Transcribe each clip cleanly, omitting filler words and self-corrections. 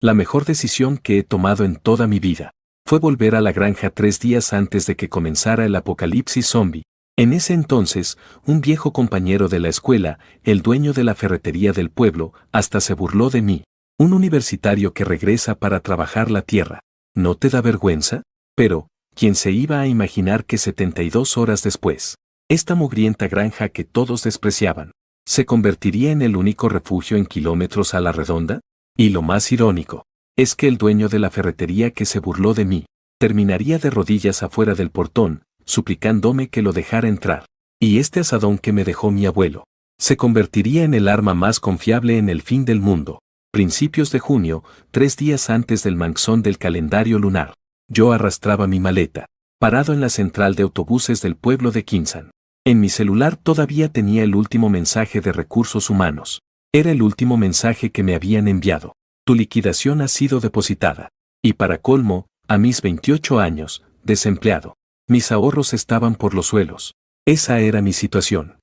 La mejor decisión que he tomado en toda mi vida fue volver a la granja 3 días antes de que comenzara el apocalipsis zombie. En ese entonces, un viejo compañero de la escuela, el dueño de la ferretería del pueblo, hasta se burló de mí. Un universitario que regresa para trabajar la tierra. ¿No te da vergüenza? Pero, ¿quién se iba a imaginar que 72 horas después, esta mugrienta granja que todos despreciaban, se convertiría en el único refugio en kilómetros a la redonda? Y lo más irónico, es que el dueño de la ferretería que se burló de mí, terminaría de rodillas afuera del portón, suplicándome que lo dejara entrar. Y este asadón que me dejó mi abuelo, se convertiría en el arma más confiable en el fin del mundo. Principios de junio, 3 días antes del manxón del calendario lunar, yo arrastraba mi maleta, parado en la central de autobuses del pueblo de Quinsan. En mi celular todavía tenía el último mensaje de recursos humanos. Era el último mensaje que me habían enviado. Tu liquidación ha sido depositada. Y para colmo, a mis 28 años, desempleado. Mis ahorros estaban por los suelos. Esa era mi situación.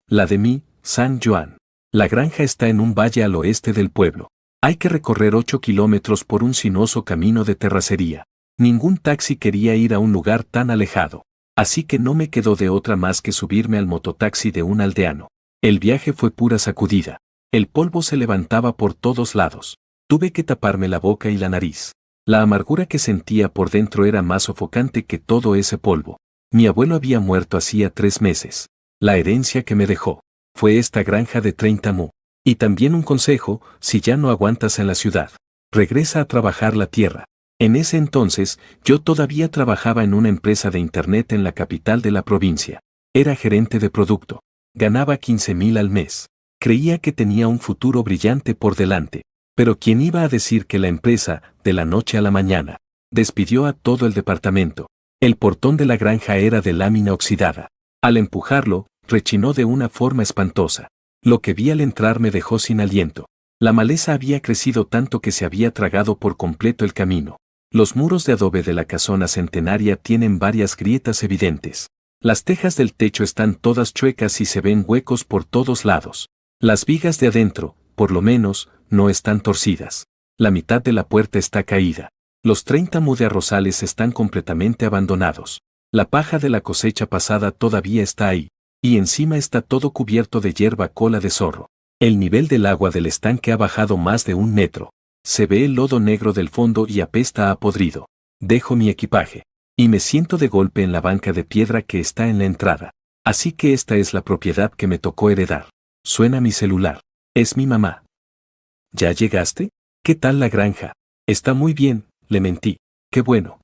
La de mí, San Joan. La granja está en un valle al oeste del pueblo. Hay que recorrer 8 kilómetros por un sinuoso camino de terracería. Ningún taxi quería ir a un lugar tan alejado. Así que no me quedó de otra más que subirme al mototaxi de un aldeano. El viaje fue pura sacudida. El polvo se levantaba por todos lados. Tuve que taparme la boca y la nariz. La amargura que sentía por dentro era más sofocante que todo ese polvo. Mi abuelo había muerto hacía 3 meses. La herencia que me dejó fue esta granja de 30 mu. Y también un consejo: si ya no aguantas en la ciudad, regresa a trabajar la tierra. En ese entonces, yo todavía trabajaba en una empresa de internet en la capital de la provincia. Era gerente de producto. Ganaba 15,000 al mes. Creía que tenía un futuro brillante por delante. Pero ¿quién iba a decir que la empresa, de la noche a la mañana, despidió a todo el departamento? El portón de la granja era de lámina oxidada. Al empujarlo, rechinó de una forma espantosa. Lo que vi al entrar me dejó sin aliento. La maleza había crecido tanto que se había tragado por completo el camino. Los muros de adobe de la casona centenaria tienen varias grietas evidentes. Las tejas del techo están todas chuecas y se ven huecos por todos lados. Las vigas de adentro, por lo menos, no están torcidas. La mitad de la puerta está caída. Los 30 mu de arrozales están completamente abandonados. La paja de la cosecha pasada todavía está ahí. Y encima está todo cubierto de hierba cola de zorro. El nivel del agua del estanque ha bajado más de 1 metro. Se ve el lodo negro del fondo y apesta a podrido. Dejo mi equipaje. Y me siento de golpe en la banca de piedra que está en la entrada. Así que esta es la propiedad que me tocó heredar. Suena mi celular. Es mi mamá. ¿Ya llegaste? ¿Qué tal la granja? Está muy bien, le mentí. Qué bueno.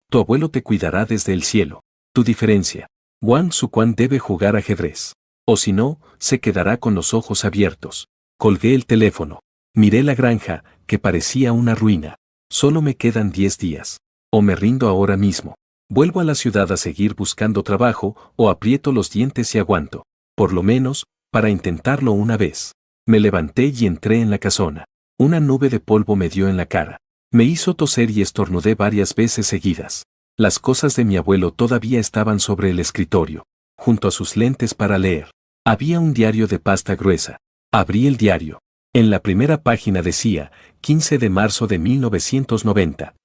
Tu abuelo te cuidará desde el cielo. Tu diferencia. Wang Suquan debe jugar ajedrez. O si no, se quedará con los ojos abiertos. Colgué el teléfono. Miré la granja, que parecía una ruina. Solo me quedan 10 días. O me rindo ahora mismo. Vuelvo a la ciudad a seguir buscando trabajo, o aprieto los dientes y aguanto. Por lo menos, para intentarlo una vez. Me levanté y entré en la casona. Una nube de polvo me dio en la cara. Me hizo toser y estornudé varias veces seguidas. Las cosas de mi abuelo todavía estaban sobre el escritorio, junto a sus lentes para leer. Había un diario de pasta gruesa. Abrí el diario. En la primera página decía, 15 de marzo de 1990.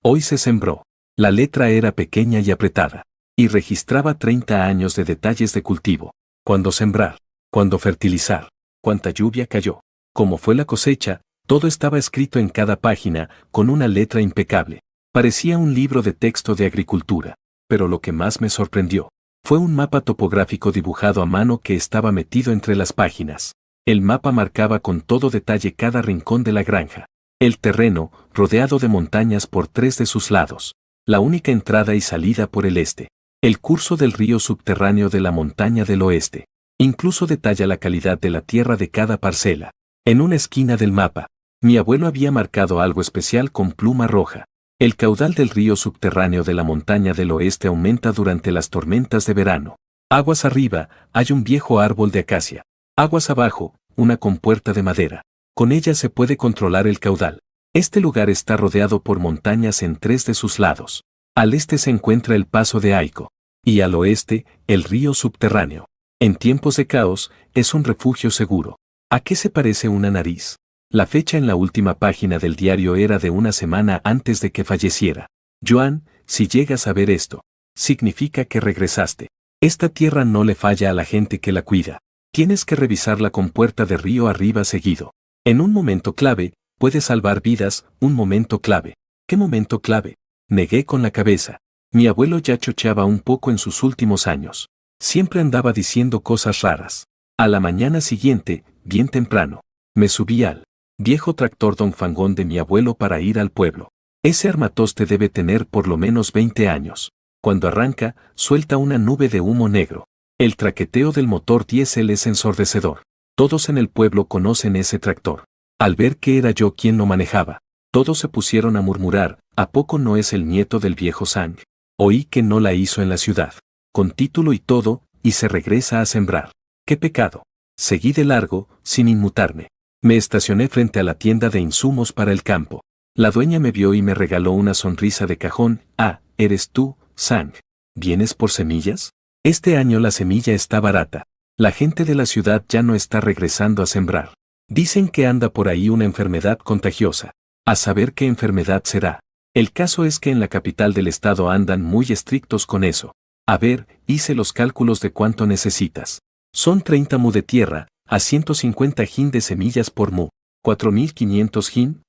Hoy se sembró. La letra era pequeña y apretada. Y registraba 30 años de detalles de cultivo. Cuándo sembrar. Cuándo fertilizar. Cuánta lluvia cayó. Cómo fue la cosecha. Todo estaba escrito en cada página, con una letra impecable. Parecía un libro de texto de agricultura. Pero lo que más me sorprendió fue un mapa topográfico dibujado a mano que estaba metido entre las páginas. El mapa marcaba con todo detalle cada rincón de la granja. El terreno, rodeado de montañas por 3 de sus lados. La única entrada y salida por el este. El curso del río subterráneo de la montaña del oeste. Incluso detalla la calidad de la tierra de cada parcela. En una esquina del mapa, mi abuelo había marcado algo especial con pluma roja. El caudal del río subterráneo de la montaña del oeste aumenta durante las tormentas de verano. Aguas arriba, hay un viejo árbol de acacia. Aguas abajo, una compuerta de madera. Con ella se puede controlar el caudal. Este lugar está rodeado por montañas en 3 de sus lados. Al este se encuentra el paso de Aico. Y al oeste, el río subterráneo. En tiempos de caos, es un refugio seguro. ¿A qué se parece una nariz? La fecha en la última página del diario era de una semana antes de que falleciera. Joan, si llegas a ver esto, significa que regresaste. Esta tierra no le falla a la gente que la cuida. Tienes que revisarla con puerta de río arriba seguido. En un momento clave, puede salvar vidas, un momento clave. ¿Qué momento clave? Negué con la cabeza. Mi abuelo ya chocheaba un poco en sus últimos años. Siempre andaba diciendo cosas raras. A la mañana siguiente, bien temprano, me subí al viejo tractor Don Fangón de mi abuelo para ir al pueblo. Ese armatoste debe tener por lo menos 20 años. Cuando arranca, suelta una nube de humo negro. El traqueteo del motor diésel es ensordecedor. Todos en el pueblo conocen ese tractor. Al ver que era yo quien lo manejaba, todos se pusieron a murmurar, ¿a poco no es el nieto del viejo Sang? Oí que no la hizo en la ciudad, con título y todo, y se regresa a sembrar. ¡Qué pecado! Seguí de largo, sin inmutarme. Me estacioné frente a la tienda de insumos para el campo. La dueña me vio y me regaló una sonrisa de cajón. Ah, ¿eres tú, Sang? ¿Vienes por semillas? Este año la semilla está barata. La gente de la ciudad ya no está regresando a sembrar. Dicen que anda por ahí una enfermedad contagiosa. A saber qué enfermedad será. El caso es que en la capital del estado andan muy estrictos con eso. A ver, hice los cálculos de cuánto necesitas. Son 30 mu de tierra, a 150 jin de semillas por mu. 4.500 jin.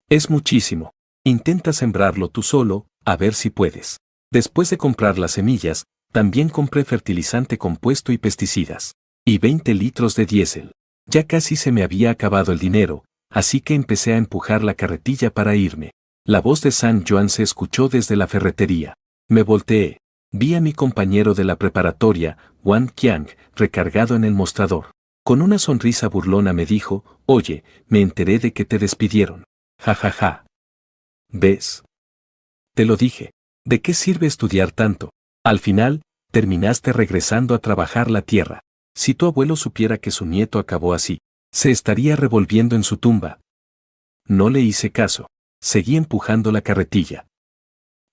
Es muchísimo. Intenta sembrarlo tú solo, a ver si puedes. Después de comprar las semillas, también compré fertilizante compuesto y pesticidas. Y 20 litros de diésel. Ya casi se me había acabado el dinero, así que empecé a empujar la carretilla para irme. La voz de San Joan se escuchó desde la ferretería. Me volteé. Vi a mi compañero de la preparatoria, Wang Qiang, recargado en el mostrador. Con una sonrisa burlona me dijo, oye, me enteré de que te despidieron. Ja ja ja. ¿Ves? Te lo dije. ¿De qué sirve estudiar tanto? Al final, terminaste regresando a trabajar la tierra. Si tu abuelo supiera que su nieto acabó así, se estaría revolviendo en su tumba. No le hice caso. Seguí empujando la carretilla.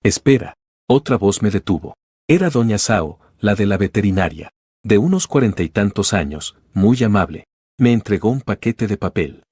Espera. Otra voz me detuvo. Era doña Sao, la de la veterinaria. De unos 40 y tantos años, muy amable. Me entregó un paquete de papel.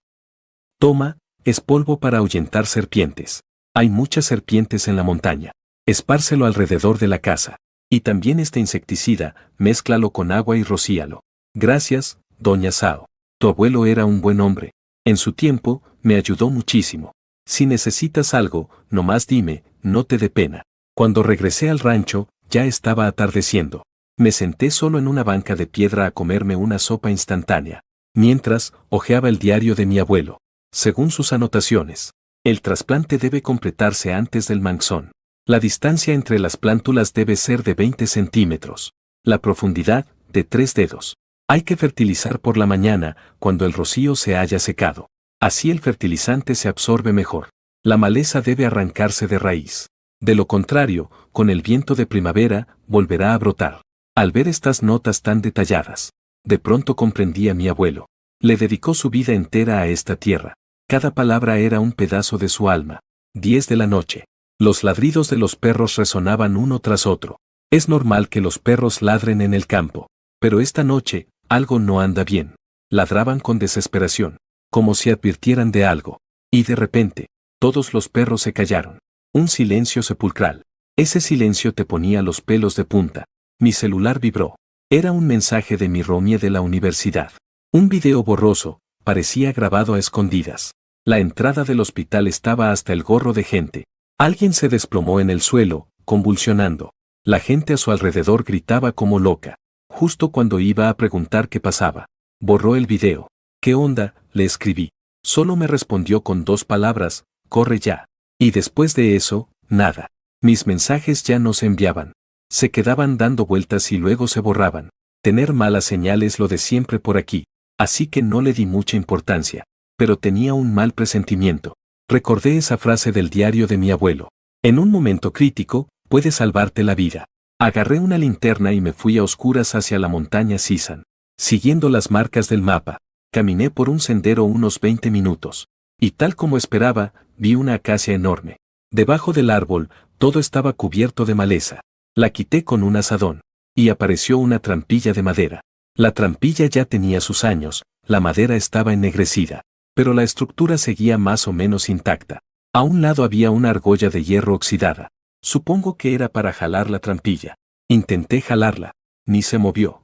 Toma, es polvo para ahuyentar serpientes. Hay muchas serpientes en la montaña. Espárcelo alrededor de la casa. Y también este insecticida, mézclalo con agua y rocíalo. Gracias, doña Sao. Tu abuelo era un buen hombre. En su tiempo, me ayudó muchísimo. Si necesitas algo, nomás dime, no te dé pena. Cuando regresé al rancho, ya estaba atardeciendo. Me senté solo en una banca de piedra a comerme una sopa instantánea. Mientras, hojeaba el diario de mi abuelo. Según sus anotaciones, el trasplante debe completarse antes del manxón. La distancia entre las plántulas debe ser de 20 centímetros. La profundidad, de 3 dedos. Hay que fertilizar por la mañana, cuando el rocío se haya secado. Así el fertilizante se absorbe mejor. La maleza debe arrancarse de raíz. De lo contrario, con el viento de primavera, volverá a brotar. Al ver estas notas tan detalladas, de pronto comprendí a mi abuelo. Le dedicó su vida entera a esta tierra. Cada palabra era un pedazo de su alma. 10 de la noche. Los ladridos de los perros resonaban uno tras otro. Es normal que los perros ladren en el campo. Pero esta noche, algo no anda bien. Ladraban con desesperación, como si advirtieran de algo. Y de repente, todos los perros se callaron. Un silencio sepulcral. Ese silencio te ponía los pelos de punta. Mi celular vibró. Era un mensaje de mi roomie de la universidad. Un video borroso, parecía grabado a escondidas. La entrada del hospital estaba hasta el gorro de gente. Alguien se desplomó en el suelo, convulsionando. La gente a su alrededor gritaba como loca. Justo cuando iba a preguntar qué pasaba, borró el video. ¿Qué onda?, le escribí. Solo me respondió con 2 palabras, corre ya. Y después de eso, nada. Mis mensajes ya no se enviaban. Se quedaban dando vueltas y luego se borraban. Tener malas señales lo de siempre por aquí. Así que no le di mucha importancia. Pero tenía un mal presentimiento. Recordé esa frase del diario de mi abuelo. En un momento crítico, puede salvarte la vida. Agarré una linterna y me fui a oscuras hacia la montaña Sisan. Siguiendo las marcas del mapa, caminé por un sendero unos 20 minutos. Y tal como esperaba, vi una acacia enorme. Debajo del árbol, todo estaba cubierto de maleza. La quité con un azadón. Y apareció una trampilla de madera. La trampilla ya tenía sus años, la madera estaba ennegrecida. pero la estructura seguía más o menos intacta. A un lado había una argolla de hierro oxidada. Supongo que era para jalar la trampilla. Intenté jalarla. Ni se movió.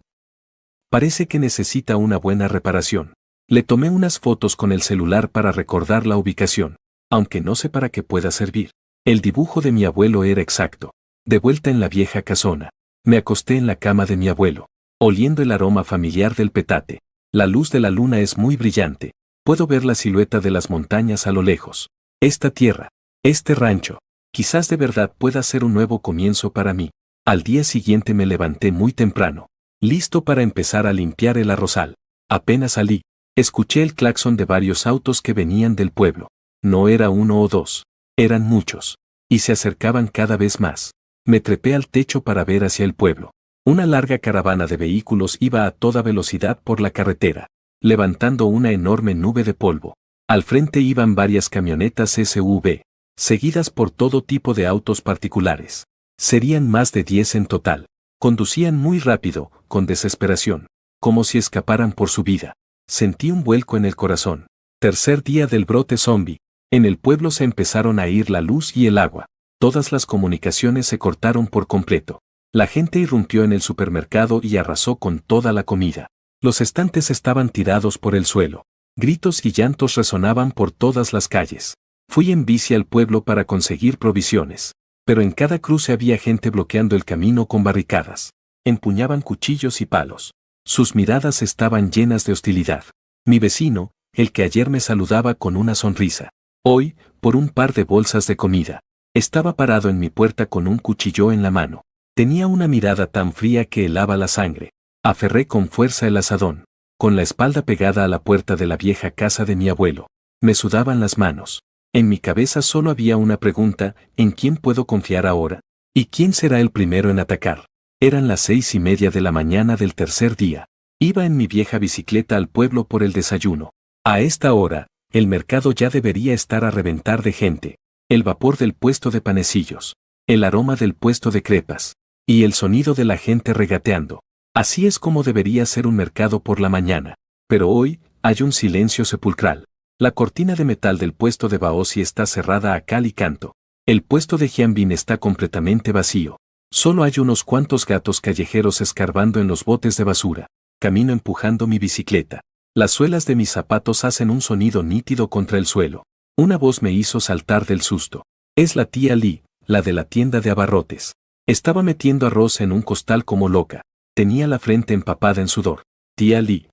Parece que necesita una buena reparación. Le tomé unas fotos con el celular para recordar la ubicación, aunque no sé para qué pueda servir. El dibujo de mi abuelo era exacto. De vuelta en la vieja casona, me acosté en la cama de mi abuelo, oliendo el aroma familiar del petate. La luz de la luna es muy brillante. Puedo ver la silueta de las montañas a lo lejos. Esta tierra, este rancho, quizás de verdad pueda ser un nuevo comienzo para mí. Al día siguiente me levanté muy temprano, listo para empezar a limpiar el arrozal. Apenas salí, escuché el claxon de varios autos que venían del pueblo. No era uno o dos, eran muchos, y se acercaban cada vez más. Me trepé al techo para ver hacia el pueblo. Una larga caravana de vehículos iba a toda velocidad por la carretera, levantando una enorme nube de polvo. Al frente iban varias camionetas SUV, seguidas por todo tipo de autos particulares. Serían más de 10 en total. Conducían muy rápido, con desesperación, como si escaparan por su vida. Sentí un vuelco en el corazón. Tercer día del brote zombie. En el pueblo se empezaron a ir la luz y el agua. Todas las comunicaciones se cortaron por completo. La gente irrumpió en el supermercado y arrasó con toda la comida. Los estantes estaban tirados por el suelo. Gritos y llantos resonaban por todas las calles. Fui en bici al pueblo para conseguir provisiones. Pero en cada cruce había gente bloqueando el camino con barricadas. Empuñaban cuchillos y palos. Sus miradas estaban llenas de hostilidad. Mi vecino, el que ayer me saludaba con una sonrisa, hoy, por un par de bolsas de comida, estaba parado en mi puerta con un cuchillo en la mano. Tenía una mirada tan fría que helaba la sangre. Aferré con fuerza el azadón. Con la espalda pegada a la puerta de la vieja casa de mi abuelo, me sudaban las manos. En mi cabeza solo había una pregunta: ¿en quién puedo confiar ahora? ¿Y quién será el primero en atacar? Eran las 6:30 de la mañana del tercer día. Iba en mi vieja bicicleta al pueblo por el desayuno. A esta hora, el mercado ya debería estar a reventar de gente. El vapor del puesto de panecillos, el aroma del puesto de crepas, y el sonido de la gente regateando. Así es como debería ser un mercado por la mañana. Pero hoy, hay un silencio sepulcral. La cortina de metal del puesto de Baozi está cerrada a cal y canto. El puesto de Jianbin está completamente vacío. Solo hay unos cuantos gatos callejeros escarbando en los botes de basura. Camino empujando mi bicicleta. Las suelas de mis zapatos hacen un sonido nítido contra el suelo. Una voz me hizo saltar del susto. Es la tía Li, la de la tienda de abarrotes. Estaba metiendo arroz en un costal como loca. Tenía la frente empapada en sudor. Tía Li.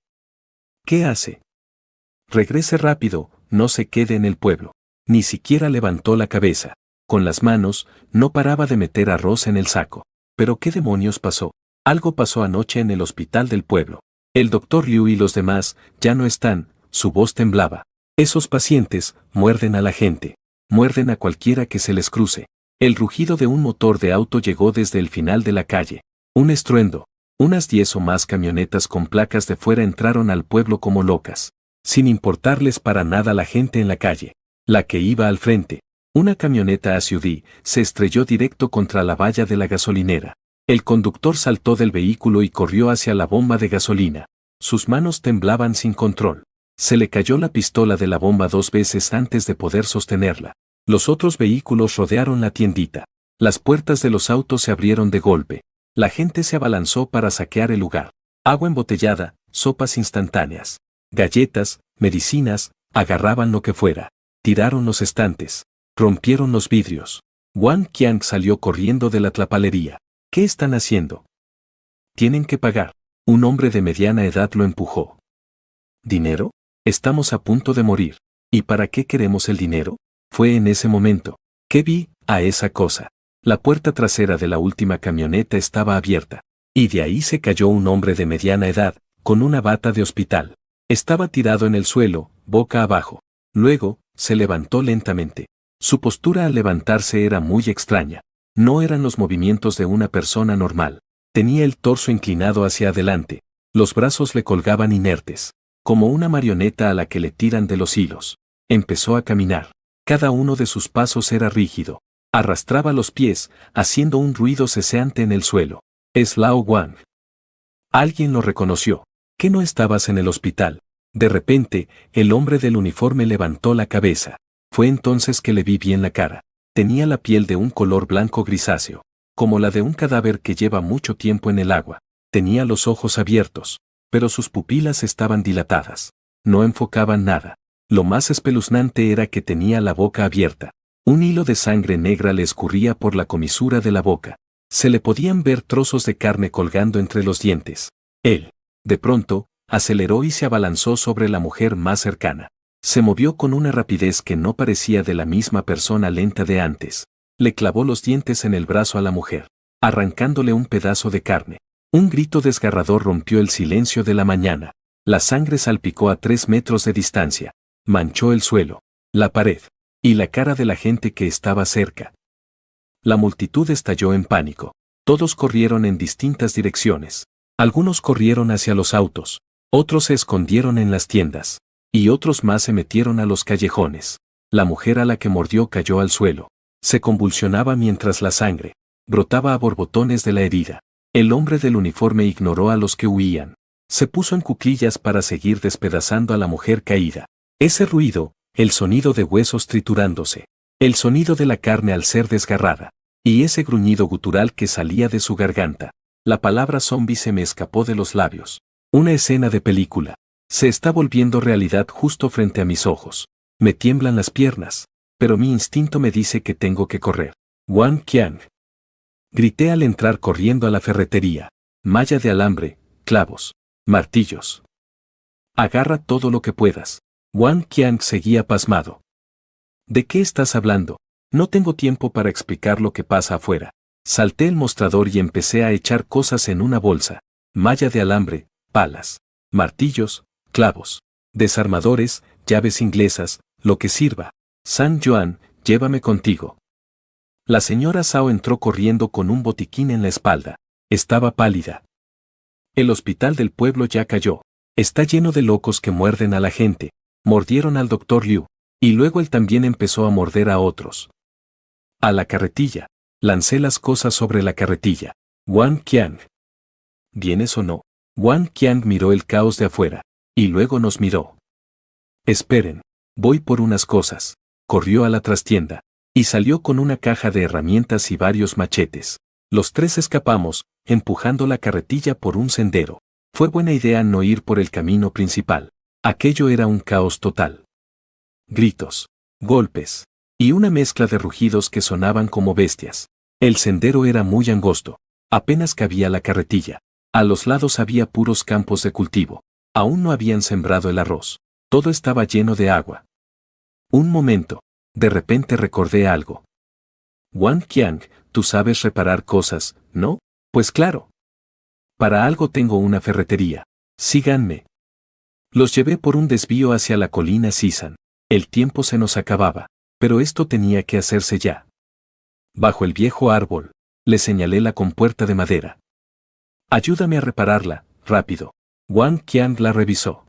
¿Qué hace? Regrese rápido, no se quede en el pueblo. Ni siquiera levantó la cabeza. Con las manos, no paraba de meter arroz en el saco. ¿Pero qué demonios pasó? Algo pasó anoche en el hospital del pueblo. El doctor Liu y los demás ya no están, su voz temblaba. Esos pacientes muerden a la gente. Muerden a cualquiera que se les cruce. El rugido de un motor de auto llegó desde el final de la calle. Un estruendo. Unas 10 o más camionetas con placas de fuera entraron al pueblo como locas, sin importarles para nada la gente en la calle. La que iba al frente, una camioneta SUV, se estrelló directo contra la valla de la gasolinera. El conductor saltó del vehículo y corrió hacia la bomba de gasolina. Sus manos temblaban sin control. Se le cayó la pistola de la bomba 2 veces antes de poder sostenerla. Los otros vehículos rodearon la tiendita. Las puertas de los autos se abrieron de golpe. La gente se abalanzó para saquear el lugar. Agua embotellada, sopas instantáneas, galletas, medicinas, agarraban lo que fuera. Tiraron los estantes. Rompieron los vidrios. Wang Qiang salió corriendo de la tlapalería. ¿Qué están haciendo? Tienen que pagar. Un hombre de mediana edad lo empujó. ¿Dinero? Estamos a punto de morir. ¿Y para qué queremos el dinero? Fue en ese momento que vi a esa cosa. La puerta trasera de la última camioneta estaba abierta. Y de ahí se cayó un hombre de mediana edad, con una bata de hospital. Estaba tirado en el suelo, boca abajo. Luego, se levantó lentamente. Su postura al levantarse era muy extraña. No eran los movimientos de una persona normal. Tenía el torso inclinado hacia adelante. Los brazos le colgaban inertes, como una marioneta a la que le tiran de los hilos. Empezó a caminar. Cada uno de sus pasos era rígido. Arrastraba los pies, haciendo un ruido ceseante en el suelo. Es Lao Wang. Alguien lo reconoció. ¿Qué no estabas en el hospital? De repente, el hombre del uniforme levantó la cabeza. Fue entonces que le vi bien la cara. Tenía la piel de un color blanco grisáceo, como la de un cadáver que lleva mucho tiempo en el agua. Tenía los ojos abiertos, pero sus pupilas estaban dilatadas. No enfocaban nada. Lo más espeluznante era que tenía la boca abierta. Un hilo de sangre negra le escurría por la comisura de la boca. Se le podían ver trozos de carne colgando entre los dientes. Él, de pronto, aceleró y se abalanzó sobre la mujer más cercana. Se movió con una rapidez que no parecía de la misma persona lenta de antes. Le clavó los dientes en el brazo a la mujer, arrancándole un pedazo de carne. Un grito desgarrador rompió el silencio de la mañana. La sangre salpicó a 3 metros de distancia. Manchó el suelo, la pared y la cara de la gente que estaba cerca. La multitud estalló en pánico. Todos corrieron en distintas direcciones. Algunos corrieron hacia los autos, otros se escondieron en las tiendas, y otros más se metieron a los callejones. La mujer a la que mordió cayó al suelo. Se convulsionaba mientras la sangre brotaba a borbotones de la herida. El hombre del uniforme ignoró a los que huían. Se puso en cuclillas para seguir despedazando a la mujer caída. Ese ruido, el sonido de huesos triturándose, el sonido de la carne al ser desgarrada, y ese gruñido gutural que salía de su garganta. La palabra zombie se me escapó de los labios. Una escena de película. Se está volviendo realidad justo frente a mis ojos. Me tiemblan las piernas, pero mi instinto me dice que tengo que correr. Wang Qiang. Grité al entrar corriendo a la ferretería. Malla de alambre, clavos, martillos. Agarra todo lo que puedas. Wang Qiang seguía pasmado. ¿De qué estás hablando? No tengo tiempo para explicar lo que pasa afuera. Salté el mostrador y empecé a echar cosas en una bolsa. Malla de alambre, palas, martillos, clavos, desarmadores, llaves inglesas, lo que sirva. San Juan, llévame contigo. La señora Zhao entró corriendo con un botiquín en la espalda. Estaba pálida. El hospital del pueblo ya cayó. Está lleno de locos que muerden a la gente. Mordieron al doctor Liu, y luego él también empezó a morder a otros. A la carretilla. Lancé las cosas sobre la carretilla. Wang Qiang. ¿Vienes o no? Wang Qiang miró el caos de afuera, y luego nos miró. Esperen. Voy por unas cosas. Corrió a la trastienda, y salió con una caja de herramientas y varios machetes. Los tres escapamos, empujando la carretilla por un sendero. Fue buena idea no ir por el camino principal. Aquello era un caos total. Gritos, golpes, y una mezcla de rugidos que sonaban como bestias. El sendero era muy angosto. Apenas cabía la carretilla. A los lados había puros campos de cultivo. Aún no habían sembrado el arroz. Todo estaba lleno de agua. Un momento. De repente recordé algo. Wang Qiang, tú sabes reparar cosas, ¿no? Pues claro. Para algo tengo una ferretería. Síganme. Los llevé por un desvío hacia la colina Sisan. El tiempo se nos acababa, pero esto tenía que hacerse ya. Bajo el viejo árbol, le señalé la compuerta de madera. Ayúdame a repararla, rápido. Wang Qiang la revisó.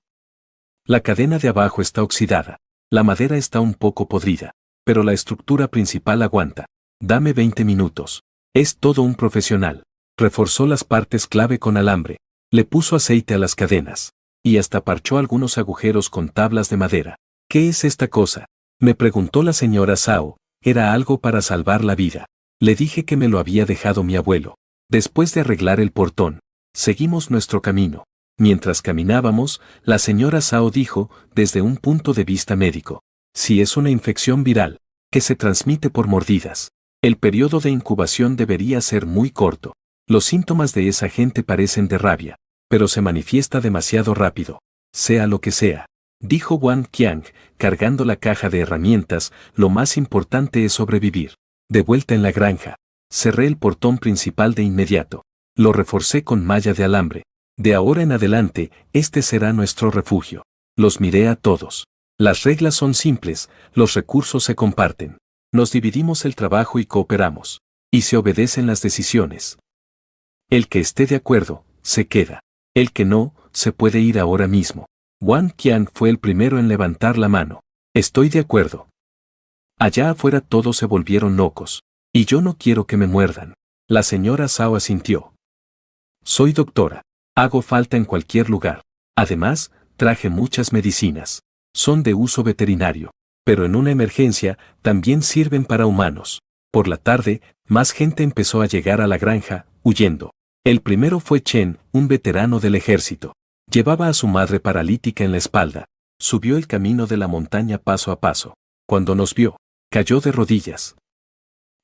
La cadena de abajo está oxidada. La madera está un poco podrida, pero la estructura principal aguanta. Dame 20 minutos. Es todo un profesional. Reforzó las partes clave con alambre. Le puso aceite a las cadenas. Y hasta parchó algunos agujeros con tablas de madera. ¿Qué es esta cosa?, me preguntó la señora Zhao. Era algo para salvar la vida. Le dije que me lo había dejado mi abuelo. Después de arreglar el portón, seguimos nuestro camino. Mientras caminábamos, la señora Zhao dijo, desde un punto de vista médico, si es una infección viral, que se transmite por mordidas, el periodo de incubación debería ser muy corto. Los síntomas de esa gente parecen de rabia, pero se manifiesta demasiado rápido. Sea lo que sea, dijo Wang Qiang, cargando la caja de herramientas, lo más importante es sobrevivir. De vuelta en la granja, cerré el portón principal de inmediato. Lo reforcé con malla de alambre. De ahora en adelante, este será nuestro refugio. Los miré a todos. Las reglas son simples, los recursos se comparten. Nos dividimos el trabajo y cooperamos. Y se obedecen las decisiones. El que esté de acuerdo, se queda. El que no, se puede ir ahora mismo. Wang Qiang fue el primero en levantar la mano. Estoy de acuerdo. Allá afuera todos se volvieron locos. Y yo no quiero que me muerdan. La señora Zhao asintió. Soy doctora. Hago falta en cualquier lugar. Además, traje muchas medicinas. Son de uso veterinario, pero en una emergencia también sirven para humanos. Por la tarde, más gente empezó a llegar a la granja, huyendo. El primero fue Chen, un veterano del ejército. Llevaba a su madre paralítica en la espalda. Subió el camino de la montaña paso a paso. Cuando nos vio, cayó de rodillas.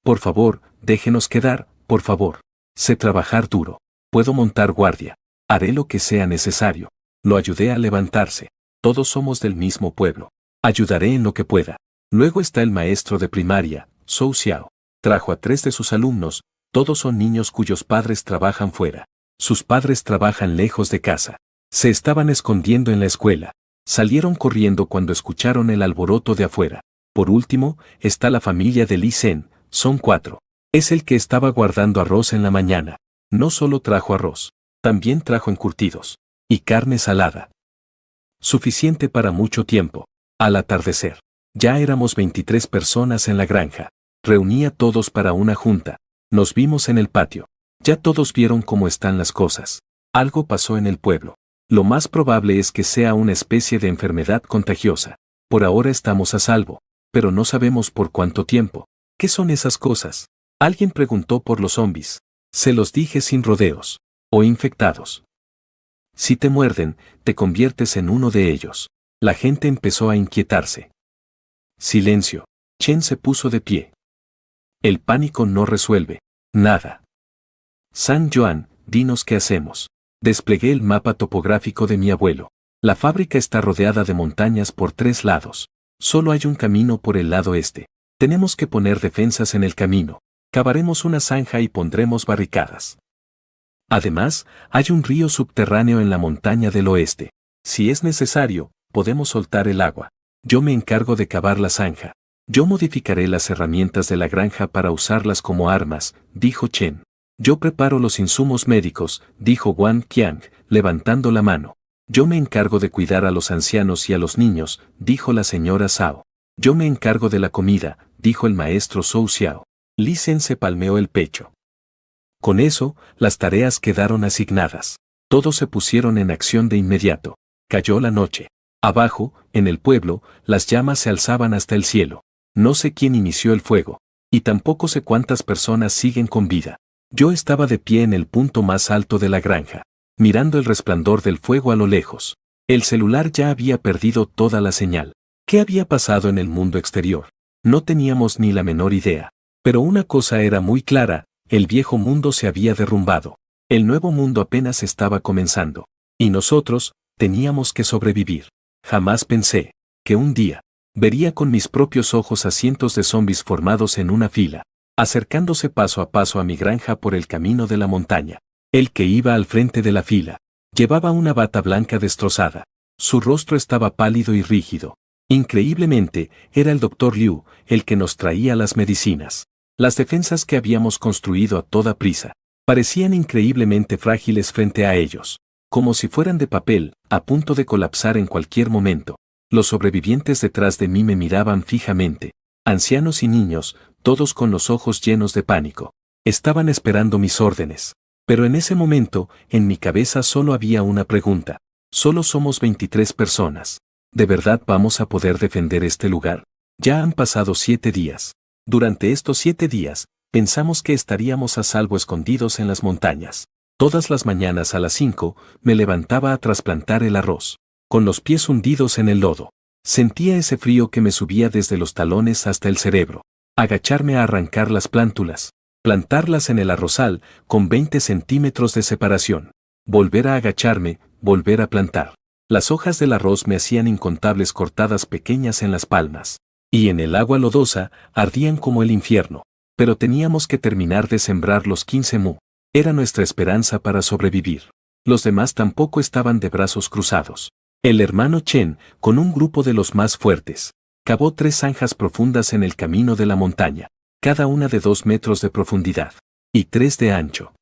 Por favor, déjenos quedar, por favor. Sé trabajar duro. Puedo montar guardia. Haré lo que sea necesario. Lo ayudé a levantarse. Todos somos del mismo pueblo. Ayudaré en lo que pueda. Luego está el maestro de primaria, Zhou Xiao. Trajo a 3 de sus alumnos. Todos son niños cuyos padres trabajan fuera. Sus padres trabajan lejos de casa. Se estaban escondiendo en la escuela. Salieron corriendo cuando escucharon el alboroto de afuera. Por último, está la familia de Li Zhen. Son 4. Es el que estaba guardando arroz en la mañana. No solo trajo arroz, también trajo encurtidos. Y carne salada. Suficiente para mucho tiempo. Al atardecer. Ya éramos 23 personas en la granja. Reuní a todos para una junta. Nos vimos en el patio. Ya todos vieron cómo están las cosas. Algo pasó en el pueblo. Lo más probable es que sea una especie de enfermedad contagiosa. Por ahora estamos a salvo, pero no sabemos por cuánto tiempo. ¿Qué son esas cosas? Alguien preguntó por los zombies. Se los dije sin rodeos. O infectados. Si te muerden, te conviertes en uno de ellos. La gente empezó a inquietarse. Silencio. Chen se puso de pie. El pánico no resuelve nada. San Juan, dinos qué hacemos. Desplegué el mapa topográfico de mi abuelo. La fábrica está rodeada de montañas por 3 lados. Solo hay un camino por el lado este. Tenemos que poner defensas en el camino. Cavaremos una zanja y pondremos barricadas. Además, hay un río subterráneo en la montaña del oeste. Si es necesario, podemos soltar el agua. Yo me encargo de cavar la zanja. Yo modificaré las herramientas de la granja para usarlas como armas, dijo Chen. Yo preparo los insumos médicos, dijo Wang Qiang, levantando la mano. Yo me encargo de cuidar a los ancianos y a los niños, dijo la señora Zhao. Yo me encargo de la comida, dijo el maestro Zhou Xiao. Li Zhen se palmeó el pecho. Con eso, las tareas quedaron asignadas. Todos se pusieron en acción de inmediato. Cayó la noche. Abajo, en el pueblo, las llamas se alzaban hasta el cielo. No sé quién inició el fuego. Y tampoco sé cuántas personas siguen con vida. Yo estaba de pie en el punto más alto de la granja, mirando el resplandor del fuego a lo lejos. El celular ya había perdido toda la señal. ¿Qué había pasado en el mundo exterior? No teníamos ni la menor idea. Pero una cosa era muy clara, el viejo mundo se había derrumbado. El nuevo mundo apenas estaba comenzando. Y nosotros, teníamos que sobrevivir. Jamás pensé que un día vería con mis propios ojos a cientos de zombies formados en una fila, acercándose paso a paso a mi granja por el camino de la montaña. El que iba al frente de la fila llevaba una bata blanca destrozada. Su rostro estaba pálido y rígido. Increíblemente, era el Dr. Liu, el que nos traía las medicinas. Las defensas que habíamos construido a toda prisa parecían increíblemente frágiles frente a ellos, como si fueran de papel, a punto de colapsar en cualquier momento. Los sobrevivientes detrás de mí me miraban fijamente, ancianos y niños, todos con los ojos llenos de pánico. Estaban esperando mis órdenes. Pero en ese momento, en mi cabeza solo había una pregunta. Solo somos 23 personas. ¿De verdad vamos a poder defender este lugar? Ya han pasado 7 días. Durante estos 7 días, pensamos que estaríamos a salvo escondidos en las montañas. Todas las mañanas a las 5, me levantaba a trasplantar el arroz, con los pies hundidos en el lodo. Sentía ese frío que me subía desde los talones hasta el cerebro. Agacharme a arrancar las plántulas, plantarlas en el arrozal, con 20 centímetros de separación. Volver a agacharme, volver a plantar. Las hojas del arroz me hacían incontables cortadas pequeñas en las palmas. Y en el agua lodosa, ardían como el infierno. Pero teníamos que terminar de sembrar los 15 mu. Era nuestra esperanza para sobrevivir. Los demás tampoco estaban de brazos cruzados. El hermano Chen, con un grupo de los más fuertes, cavó 3 zanjas profundas en el camino de la montaña, cada una de 2 metros de profundidad, y 3 de ancho.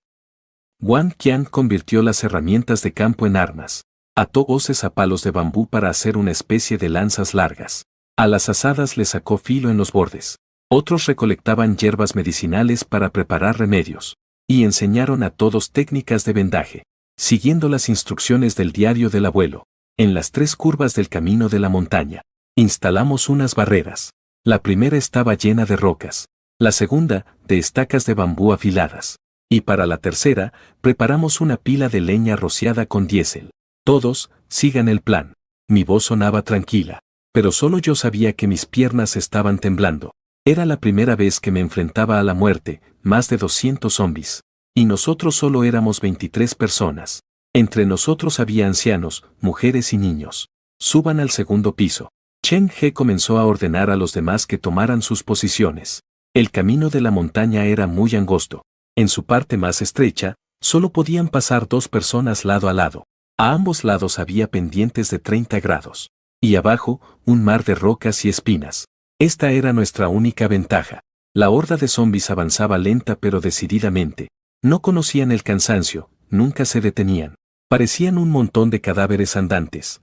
Wang Qian convirtió las herramientas de campo en armas. Ató hoces a palos de bambú para hacer una especie de lanzas largas. A las asadas le sacó filo en los bordes. Otros recolectaban hierbas medicinales para preparar remedios. Y enseñaron a todos técnicas de vendaje, siguiendo las instrucciones del diario del abuelo. en las 3 curvas del camino de la montaña. Instalamos unas barreras. La primera estaba llena de rocas. La segunda, de estacas de bambú afiladas. Y para la tercera, preparamos una pila de leña rociada con diésel. Todos, sigan el plan. Mi voz sonaba tranquila. Pero solo yo sabía que mis piernas estaban temblando. Era la primera vez que me enfrentaba a la muerte, más de 200 zombies. Y nosotros solo éramos 23 personas. Entre nosotros había ancianos, mujeres y niños. Suban al segundo piso. Chen He comenzó a ordenar a los demás que tomaran sus posiciones. El camino de la montaña era muy angosto. En su parte más estrecha, solo podían pasar 2 personas lado a lado. A ambos lados había pendientes de 30 grados. Y abajo, un mar de rocas y espinas. Esta era nuestra única ventaja. La horda de zombies avanzaba lenta pero decididamente. No conocían el cansancio, nunca se detenían. Parecían un montón de cadáveres andantes.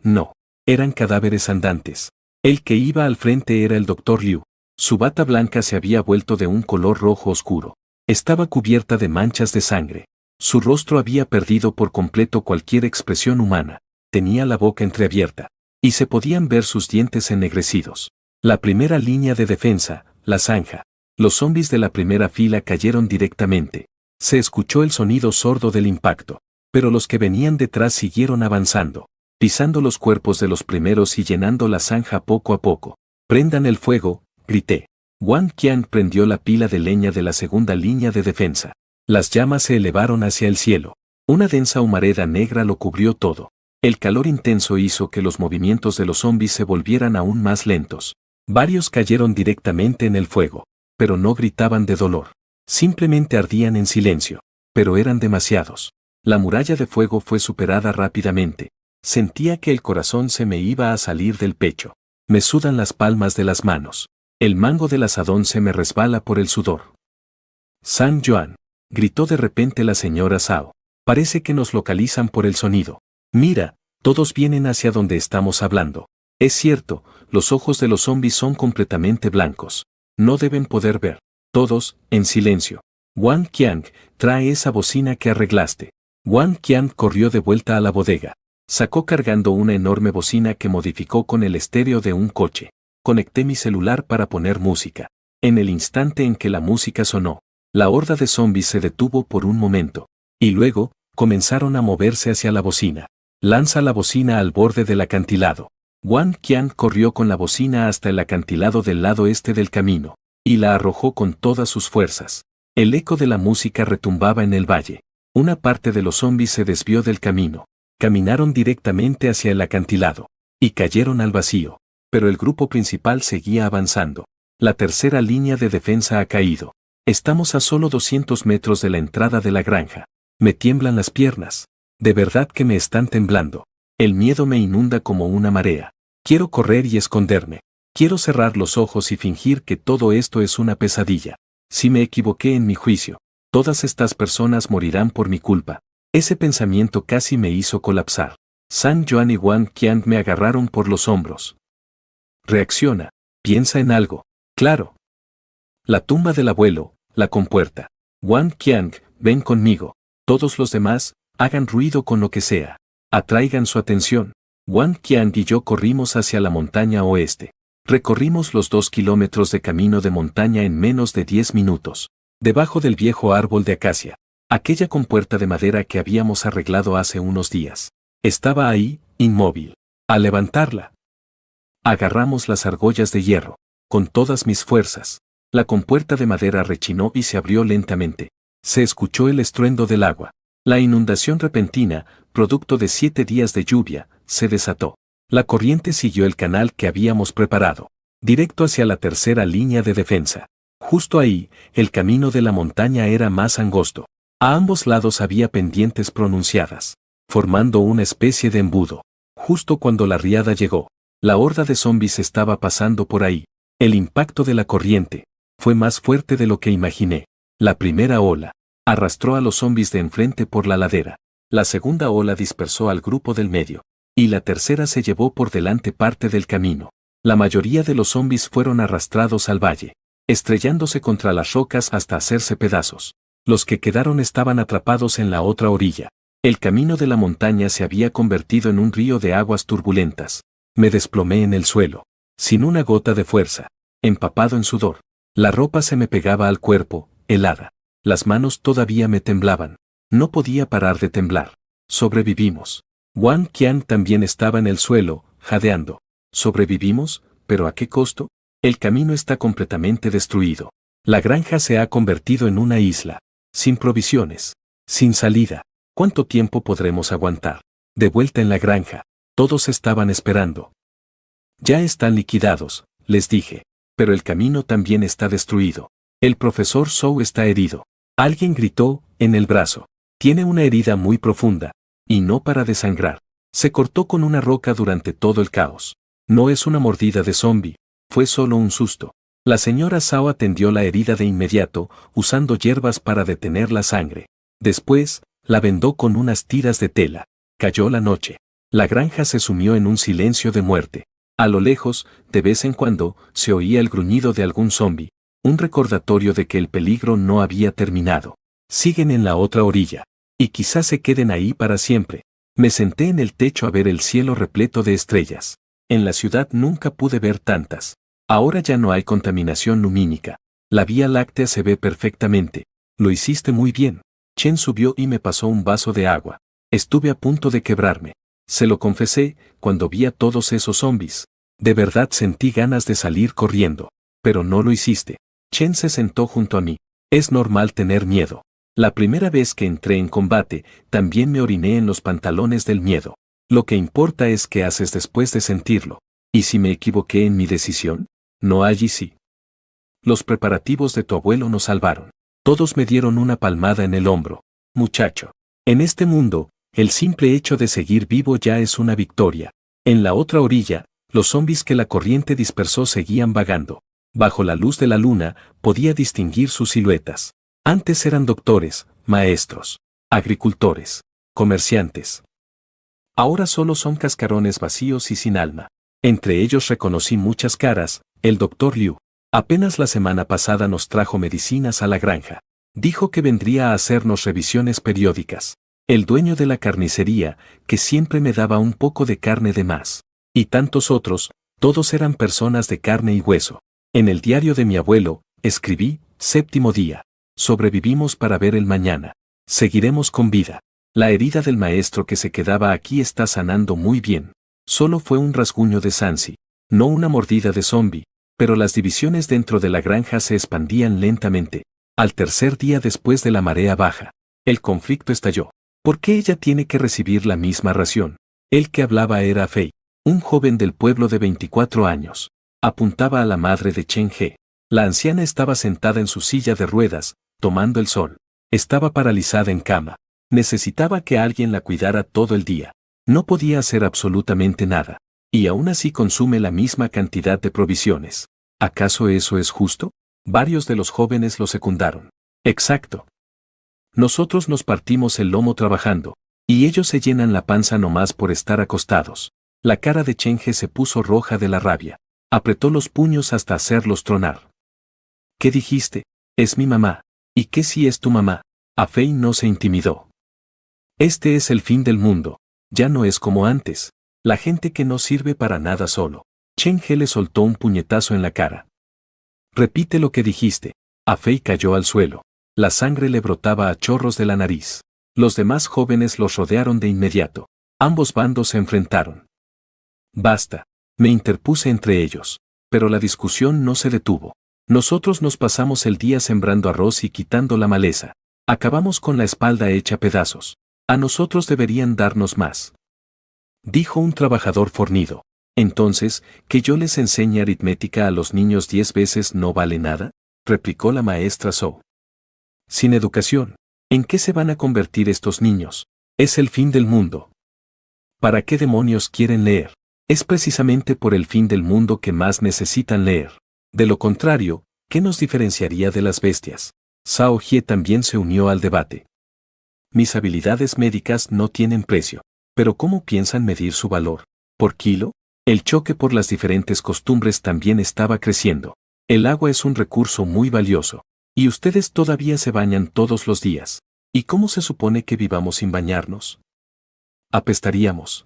No, eran cadáveres andantes. El que iba al frente era el Dr. Liu. Su bata blanca se había vuelto de un color rojo oscuro. Estaba cubierta de manchas de sangre. Su rostro había perdido por completo cualquier expresión humana. Tenía la boca entreabierta. Y se podían ver sus dientes ennegrecidos. La primera línea de defensa, la zanja. Los zombies de la primera fila cayeron directamente. Se escuchó el sonido sordo del impacto. Pero los que venían detrás siguieron avanzando, pisando los cuerpos de los primeros y llenando la zanja poco a poco. «Prendan el fuego», grité. Wang Qian prendió la pila de leña de la segunda línea de defensa. Las llamas se elevaron hacia el cielo. Una densa humareda negra lo cubrió todo. El calor intenso hizo que los movimientos de los zombies se volvieran aún más lentos. Varios cayeron directamente en el fuego, pero no gritaban de dolor. Simplemente ardían en silencio, pero eran demasiados. La muralla de fuego fue superada rápidamente. Sentía que el corazón se me iba a salir del pecho. Me sudan las palmas de las manos. El mango del asadón se me resbala por el sudor. «San Juan», gritó de repente la señora Zhao. «Parece que nos localizan por el sonido. Mira, todos vienen hacia donde estamos hablando. Es cierto, los ojos de los zombies son completamente blancos. No deben poder ver. Todos, en silencio. Wang Qian, trae esa bocina que arreglaste». Wang Qian corrió de vuelta a la bodega. Sacó cargando una enorme bocina que modificó con el estéreo de un coche. Conecté mi celular para poner música. En el instante en que la música sonó, la horda de zombies se detuvo por un momento. Y luego, comenzaron a moverse hacia la bocina. «Lanza la bocina al borde del acantilado». Wang Qian corrió con la bocina hasta el acantilado del lado este del camino, y la arrojó con todas sus fuerzas. El eco de la música retumbaba en el valle. Una parte de los zombies se desvió del camino. Caminaron directamente hacia el acantilado. Y cayeron al vacío. Pero el grupo principal seguía avanzando. La tercera línea de defensa ha caído. Estamos a solo 200 metros de la entrada de la granja. Me tiemblan las piernas. De verdad que me están temblando. El miedo me inunda como una marea. Quiero correr y esconderme. Quiero cerrar los ojos y fingir que todo esto es una pesadilla. Si me equivoqué en mi juicio, todas estas personas morirán por mi culpa. Ese pensamiento casi me hizo colapsar. San Juan y Wang Qian me agarraron por los hombros. «Reacciona, piensa en algo, claro». La tumba del abuelo, la compuerta. «Wang Qian, ven conmigo. Todos los demás, hagan ruido con lo que sea. Atraigan su atención». Wang Qian y yo corrimos hacia la montaña oeste. Recorrimos los 2 kilómetros de camino de montaña en menos de 10 minutos. Debajo del viejo árbol de acacia. Aquella compuerta de madera que habíamos arreglado hace unos días. Estaba ahí, inmóvil. Al levantarla, agarramos las argollas de hierro. Con todas mis fuerzas. La compuerta de madera rechinó y se abrió lentamente. Se escuchó el estruendo del agua. La inundación repentina, producto de 7 días de lluvia, se desató. La corriente siguió el canal que habíamos preparado, directo hacia la tercera línea de defensa. Justo ahí, el camino de la montaña era más angosto. A ambos lados había pendientes pronunciadas, formando una especie de embudo. Justo cuando la riada llegó, la horda de zombies estaba pasando por ahí. El impacto de la corriente fue más fuerte de lo que imaginé. La primera ola arrastró a los zombies de enfrente por la ladera. La segunda ola dispersó al grupo del medio. Y la tercera se llevó por delante parte del camino. La mayoría de los zombies fueron arrastrados al valle, estrellándose contra las rocas hasta hacerse pedazos. Los que quedaron estaban atrapados en la otra orilla. El camino de la montaña se había convertido en un río de aguas turbulentas. Me desplomé en el suelo, sin una gota de fuerza, empapado en sudor. La ropa se me pegaba al cuerpo, helada. Las manos todavía me temblaban. No podía parar de temblar. Sobrevivimos. Wang Qian también estaba en el suelo, jadeando. ¿Sobrevivimos? ¿Pero a qué costo? El camino está completamente destruido. La granja se ha convertido en una isla. Sin provisiones. Sin salida. ¿Cuánto tiempo podremos aguantar? De vuelta en la granja. Todos estaban esperando. Ya están liquidados, les dije. Pero el camino también está destruido. El profesor Zhou está herido. Alguien gritó, en el brazo. Tiene una herida muy profunda. Y no para de sangrar. Se cortó con una roca durante todo el caos. No es una mordida de zombi. Fue solo un susto. La señora Zhao atendió la herida de inmediato, usando hierbas para detener la sangre. Después, la vendó con unas tiras de tela. Cayó la noche. La granja se sumió en un silencio de muerte. A lo lejos, de vez en cuando, se oía el gruñido de algún zombi. Un recordatorio de que el peligro no había terminado. Siguen en la otra orilla. Y quizás se queden ahí para siempre. Me senté en el techo a ver el cielo repleto de estrellas. En la ciudad nunca pude ver tantas. Ahora ya no hay contaminación lumínica. La Vía Láctea se ve perfectamente. Lo hiciste muy bien. Chen subió y me pasó un vaso de agua. Estuve a punto de quebrarme. Se lo confesé, cuando vi a todos esos zombis. De verdad sentí ganas de salir corriendo. Pero no lo hiciste. Chen se sentó junto a mí. Es normal tener miedo. La primera vez que entré en combate, también me oriné en los pantalones del miedo. Lo que importa es qué haces después de sentirlo. ¿Y si me equivoqué en mi decisión? No hay y sí. Los preparativos de tu abuelo nos salvaron. Todos me dieron una palmada en el hombro. Muchacho. En este mundo, el simple hecho de seguir vivo ya es una victoria. En la otra orilla, los zombis que la corriente dispersó seguían vagando. Bajo la luz de la luna, podía distinguir sus siluetas. Antes eran doctores, maestros, agricultores, comerciantes. Ahora solo son cascarones vacíos y sin alma. Entre ellos reconocí muchas caras. El doctor Liu. Apenas la semana pasada nos trajo medicinas a la granja. Dijo que vendría a hacernos revisiones periódicas. El dueño de la carnicería, que siempre me daba un poco de carne de más. Y tantos otros, todos eran personas de carne y hueso. En el diario de mi abuelo, escribí, 7º día. Sobrevivimos para ver el mañana. Seguiremos con vida. La herida del maestro que se quedaba aquí está sanando muy bien. Solo fue un rasguño de Sansi, no una mordida de zombi, pero las divisiones dentro de la granja se expandían lentamente. Al tercer día después de la marea baja, el conflicto estalló. ¿Por qué ella tiene que recibir la misma ración? El que hablaba era Fei, un joven del pueblo de 24 años. Apuntaba a la madre de Chen He. La anciana estaba sentada en su silla de ruedas, tomando el sol. Estaba paralizada en cama. Necesitaba que alguien la cuidara todo el día. No podía hacer absolutamente nada. Y aún así consume la misma cantidad de provisiones. ¿Acaso eso es justo? Varios de los jóvenes lo secundaron. Exacto. Nosotros nos partimos el lomo trabajando. Y ellos se llenan la panza nomás por estar acostados. La cara de Chen He se puso roja de la rabia. Apretó los puños hasta hacerlos tronar. ¿Qué dijiste? Es mi mamá. ¿Y qué si es tu mamá? A Fei no se intimidó. Este es el fin del mundo. Ya no es como antes. La gente que no sirve para nada solo. Chen He le soltó un puñetazo en la cara. Repite lo que dijiste. A Fei cayó al suelo. La sangre le brotaba a chorros de la nariz. Los demás jóvenes los rodearon de inmediato. Ambos bandos se enfrentaron. Basta. Me interpuse entre ellos. Pero la discusión no se detuvo. Nosotros nos pasamos el día sembrando arroz y quitando la maleza. Acabamos con la espalda hecha pedazos. A nosotros deberían darnos más. Dijo un trabajador fornido. Entonces, ¿que yo les enseñe aritmética a los niños 10 veces no vale nada? Replicó la maestra Zhou. Sin educación, ¿en qué se van a convertir estos niños? Es el fin del mundo. ¿Para qué demonios quieren leer? Es precisamente por el fin del mundo que más necesitan leer. De lo contrario, ¿qué nos diferenciaría de las bestias? Zhao Jie también se unió al debate. Mis habilidades médicas no tienen precio. Pero ¿cómo piensan medir su valor? ¿Por kilo? El choque por las diferentes costumbres también estaba creciendo. El agua es un recurso muy valioso. Y ustedes todavía se bañan todos los días. ¿Y cómo se supone que vivamos sin bañarnos? Apestaríamos.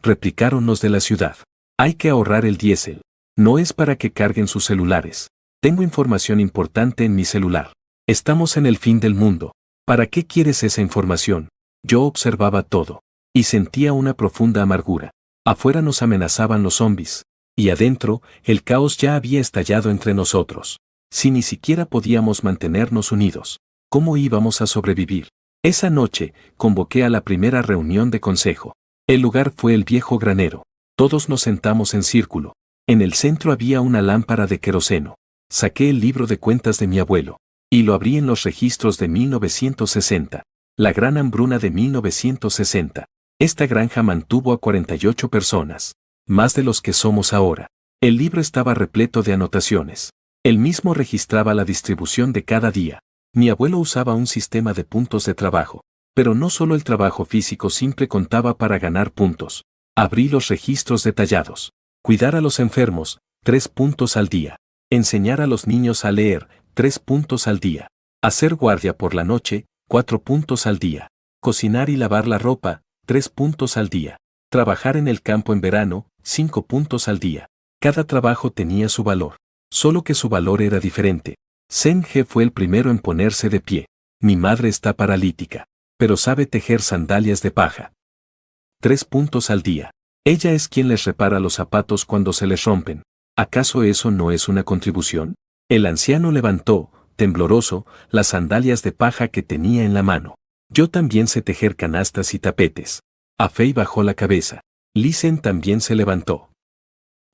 Replicaron los de la ciudad. Hay que ahorrar el diésel. No es para que carguen sus celulares. Tengo información importante en mi celular. Estamos en el fin del mundo. ¿Para qué quieres esa información? Yo observaba todo. Y sentía una profunda amargura. Afuera nos amenazaban los zombies. Y adentro, el caos ya había estallado entre nosotros. Si ni siquiera podíamos mantenernos unidos, ¿cómo íbamos a sobrevivir? Esa noche, convoqué a la primera reunión de consejo. El lugar fue el viejo granero. Todos nos sentamos en círculo. En el centro había una lámpara de queroseno. Saqué el libro de cuentas de mi abuelo. Y lo abrí en los registros de 1960. La gran hambruna de 1960. Esta granja mantuvo a 48 personas. Más de los que somos ahora. El libro estaba repleto de anotaciones. Él mismo registraba la distribución de cada día. Mi abuelo usaba un sistema de puntos de trabajo. Pero no solo el trabajo físico simple contaba para ganar puntos. Abrí los registros detallados. Cuidar a los enfermos, 3 puntos al día. Enseñar a los niños a leer, 3 puntos al día. Hacer guardia por la noche, 4 puntos al día. Cocinar y lavar la ropa, 3 puntos al día. Trabajar en el campo en verano, 5 puntos al día. Cada trabajo tenía su valor. Solo que su valor era diferente. Senge fue el primero en ponerse de pie. Mi madre está paralítica, pero sabe tejer sandalias de paja. 3 puntos al día. Ella es quien les repara los zapatos cuando se les rompen. ¿Acaso eso no es una contribución? El anciano levantó, tembloroso, las sandalias de paja que tenía en la mano. Yo también sé tejer canastas y tapetes. Afei bajó la cabeza. Lisen también se levantó.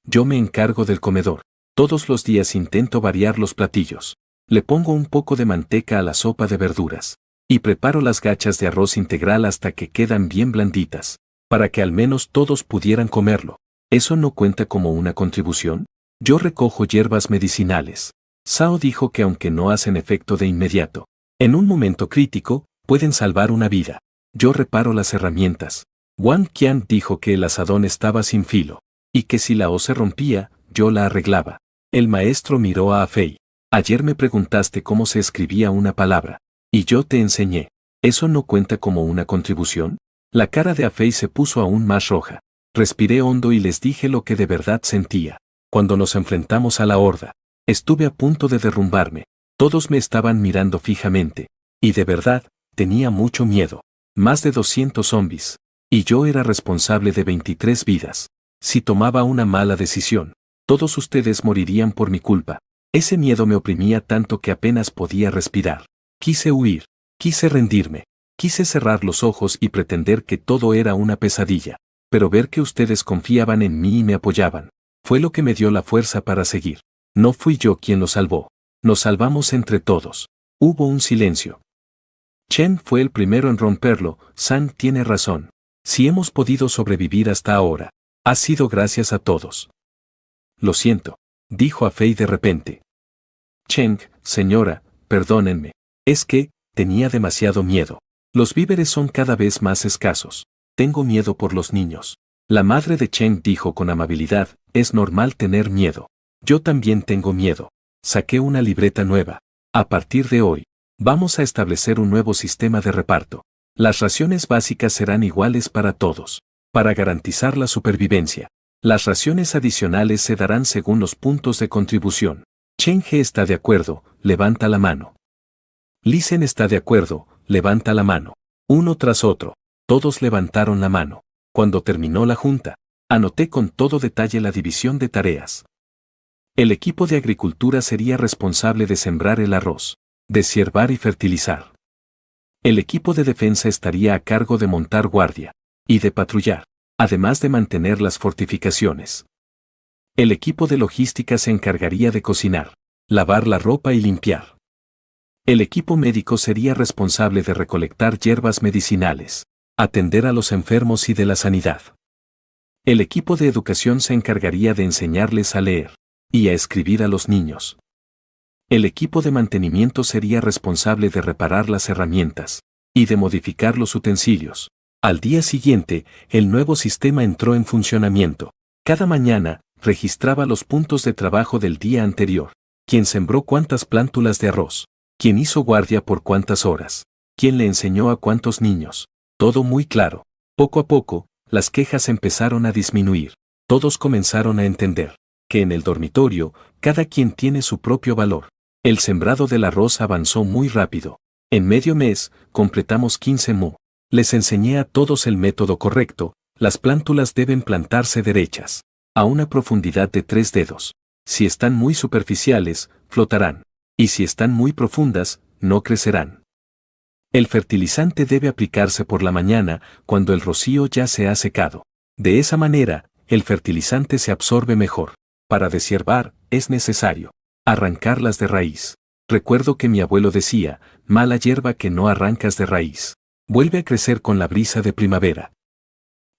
Yo me encargo del comedor. Todos los días intento variar los platillos. Le pongo un poco de manteca a la sopa de verduras. Y preparo las gachas de arroz integral hasta que quedan bien blanditas. Para que al menos todos pudieran comerlo. ¿Eso no cuenta como una contribución? Yo recojo hierbas medicinales. Sao dijo que aunque no hacen efecto de inmediato, en un momento crítico, pueden salvar una vida. Yo reparo las herramientas. Wang Qian dijo que el asadón estaba sin filo. Y que si la hoz se rompía, yo la arreglaba. El maestro miró a Afei. Ayer me preguntaste cómo se escribía una palabra. Y yo te enseñé. ¿Eso no cuenta como una contribución? La cara de Afei se puso aún más roja. Respiré hondo y les dije lo que de verdad sentía. Cuando nos enfrentamos a la horda, estuve a punto de derrumbarme. Todos me estaban mirando fijamente. Y de verdad, tenía mucho miedo. Más de 200 zombies. Y yo era responsable de 23 vidas. Si tomaba una mala decisión, todos ustedes morirían por mi culpa. Ese miedo me oprimía tanto que apenas podía respirar. Quise huir. Quise rendirme. Quise cerrar los ojos y pretender que todo era una pesadilla. Pero ver que ustedes confiaban en mí y me apoyaban, fue lo que me dio la fuerza para seguir. No fui yo quien lo salvó. Nos salvamos entre todos. Hubo un silencio. Chen fue el primero en romperlo. San tiene razón. Si hemos podido sobrevivir hasta ahora, ha sido gracias a todos. Lo siento, dijo Afei de repente. Cheng, señora, perdónenme. Es que, tenía demasiado miedo. Los víveres son cada vez más escasos. Tengo miedo por los niños. La madre de Cheng dijo con amabilidad, es normal tener miedo. Yo también tengo miedo. Saqué una libreta nueva. A partir de hoy, vamos a establecer un nuevo sistema de reparto. Las raciones básicas serán iguales para todos. Para garantizar la supervivencia. Las raciones adicionales se darán según los puntos de contribución. Cheng He está de acuerdo, levanta la mano. Lisen está de acuerdo, levanta la mano. Uno tras otro, todos levantaron la mano. Cuando terminó la junta, anoté con todo detalle la división de tareas. El equipo de agricultura sería responsable de sembrar el arroz, deshiervar y fertilizar. El equipo de defensa estaría a cargo de montar guardia y de patrullar, además de mantener las fortificaciones. El equipo de logística se encargaría de cocinar, lavar la ropa y limpiar. El equipo médico sería responsable de recolectar hierbas medicinales, atender a los enfermos y de la sanidad. El equipo de educación se encargaría de enseñarles a leer y a escribir a los niños. El equipo de mantenimiento sería responsable de reparar las herramientas y de modificar los utensilios. Al día siguiente, el nuevo sistema entró en funcionamiento. Cada mañana, registraba los puntos de trabajo del día anterior. Quién sembró cuántas plántulas de arroz. Quién hizo guardia por cuántas horas. ¿Quién le enseñó a cuántos niños? Todo muy claro. Poco a poco, las quejas empezaron a disminuir. Todos comenzaron a entender que en el dormitorio, cada quien tiene su propio valor. El sembrado del arroz avanzó muy rápido. En medio mes, completamos 15 mu. Les enseñé a todos el método correcto. Las plántulas deben plantarse derechas, a una profundidad de 3 dedos. Si están muy superficiales, flotarán. Y si están muy profundas, no crecerán. El fertilizante debe aplicarse por la mañana, cuando el rocío ya se ha secado. De esa manera, el fertilizante se absorbe mejor. Para deshiervar, es necesario arrancarlas de raíz. Recuerdo que mi abuelo decía, mala hierba que no arrancas de raíz, vuelve a crecer con la brisa de primavera.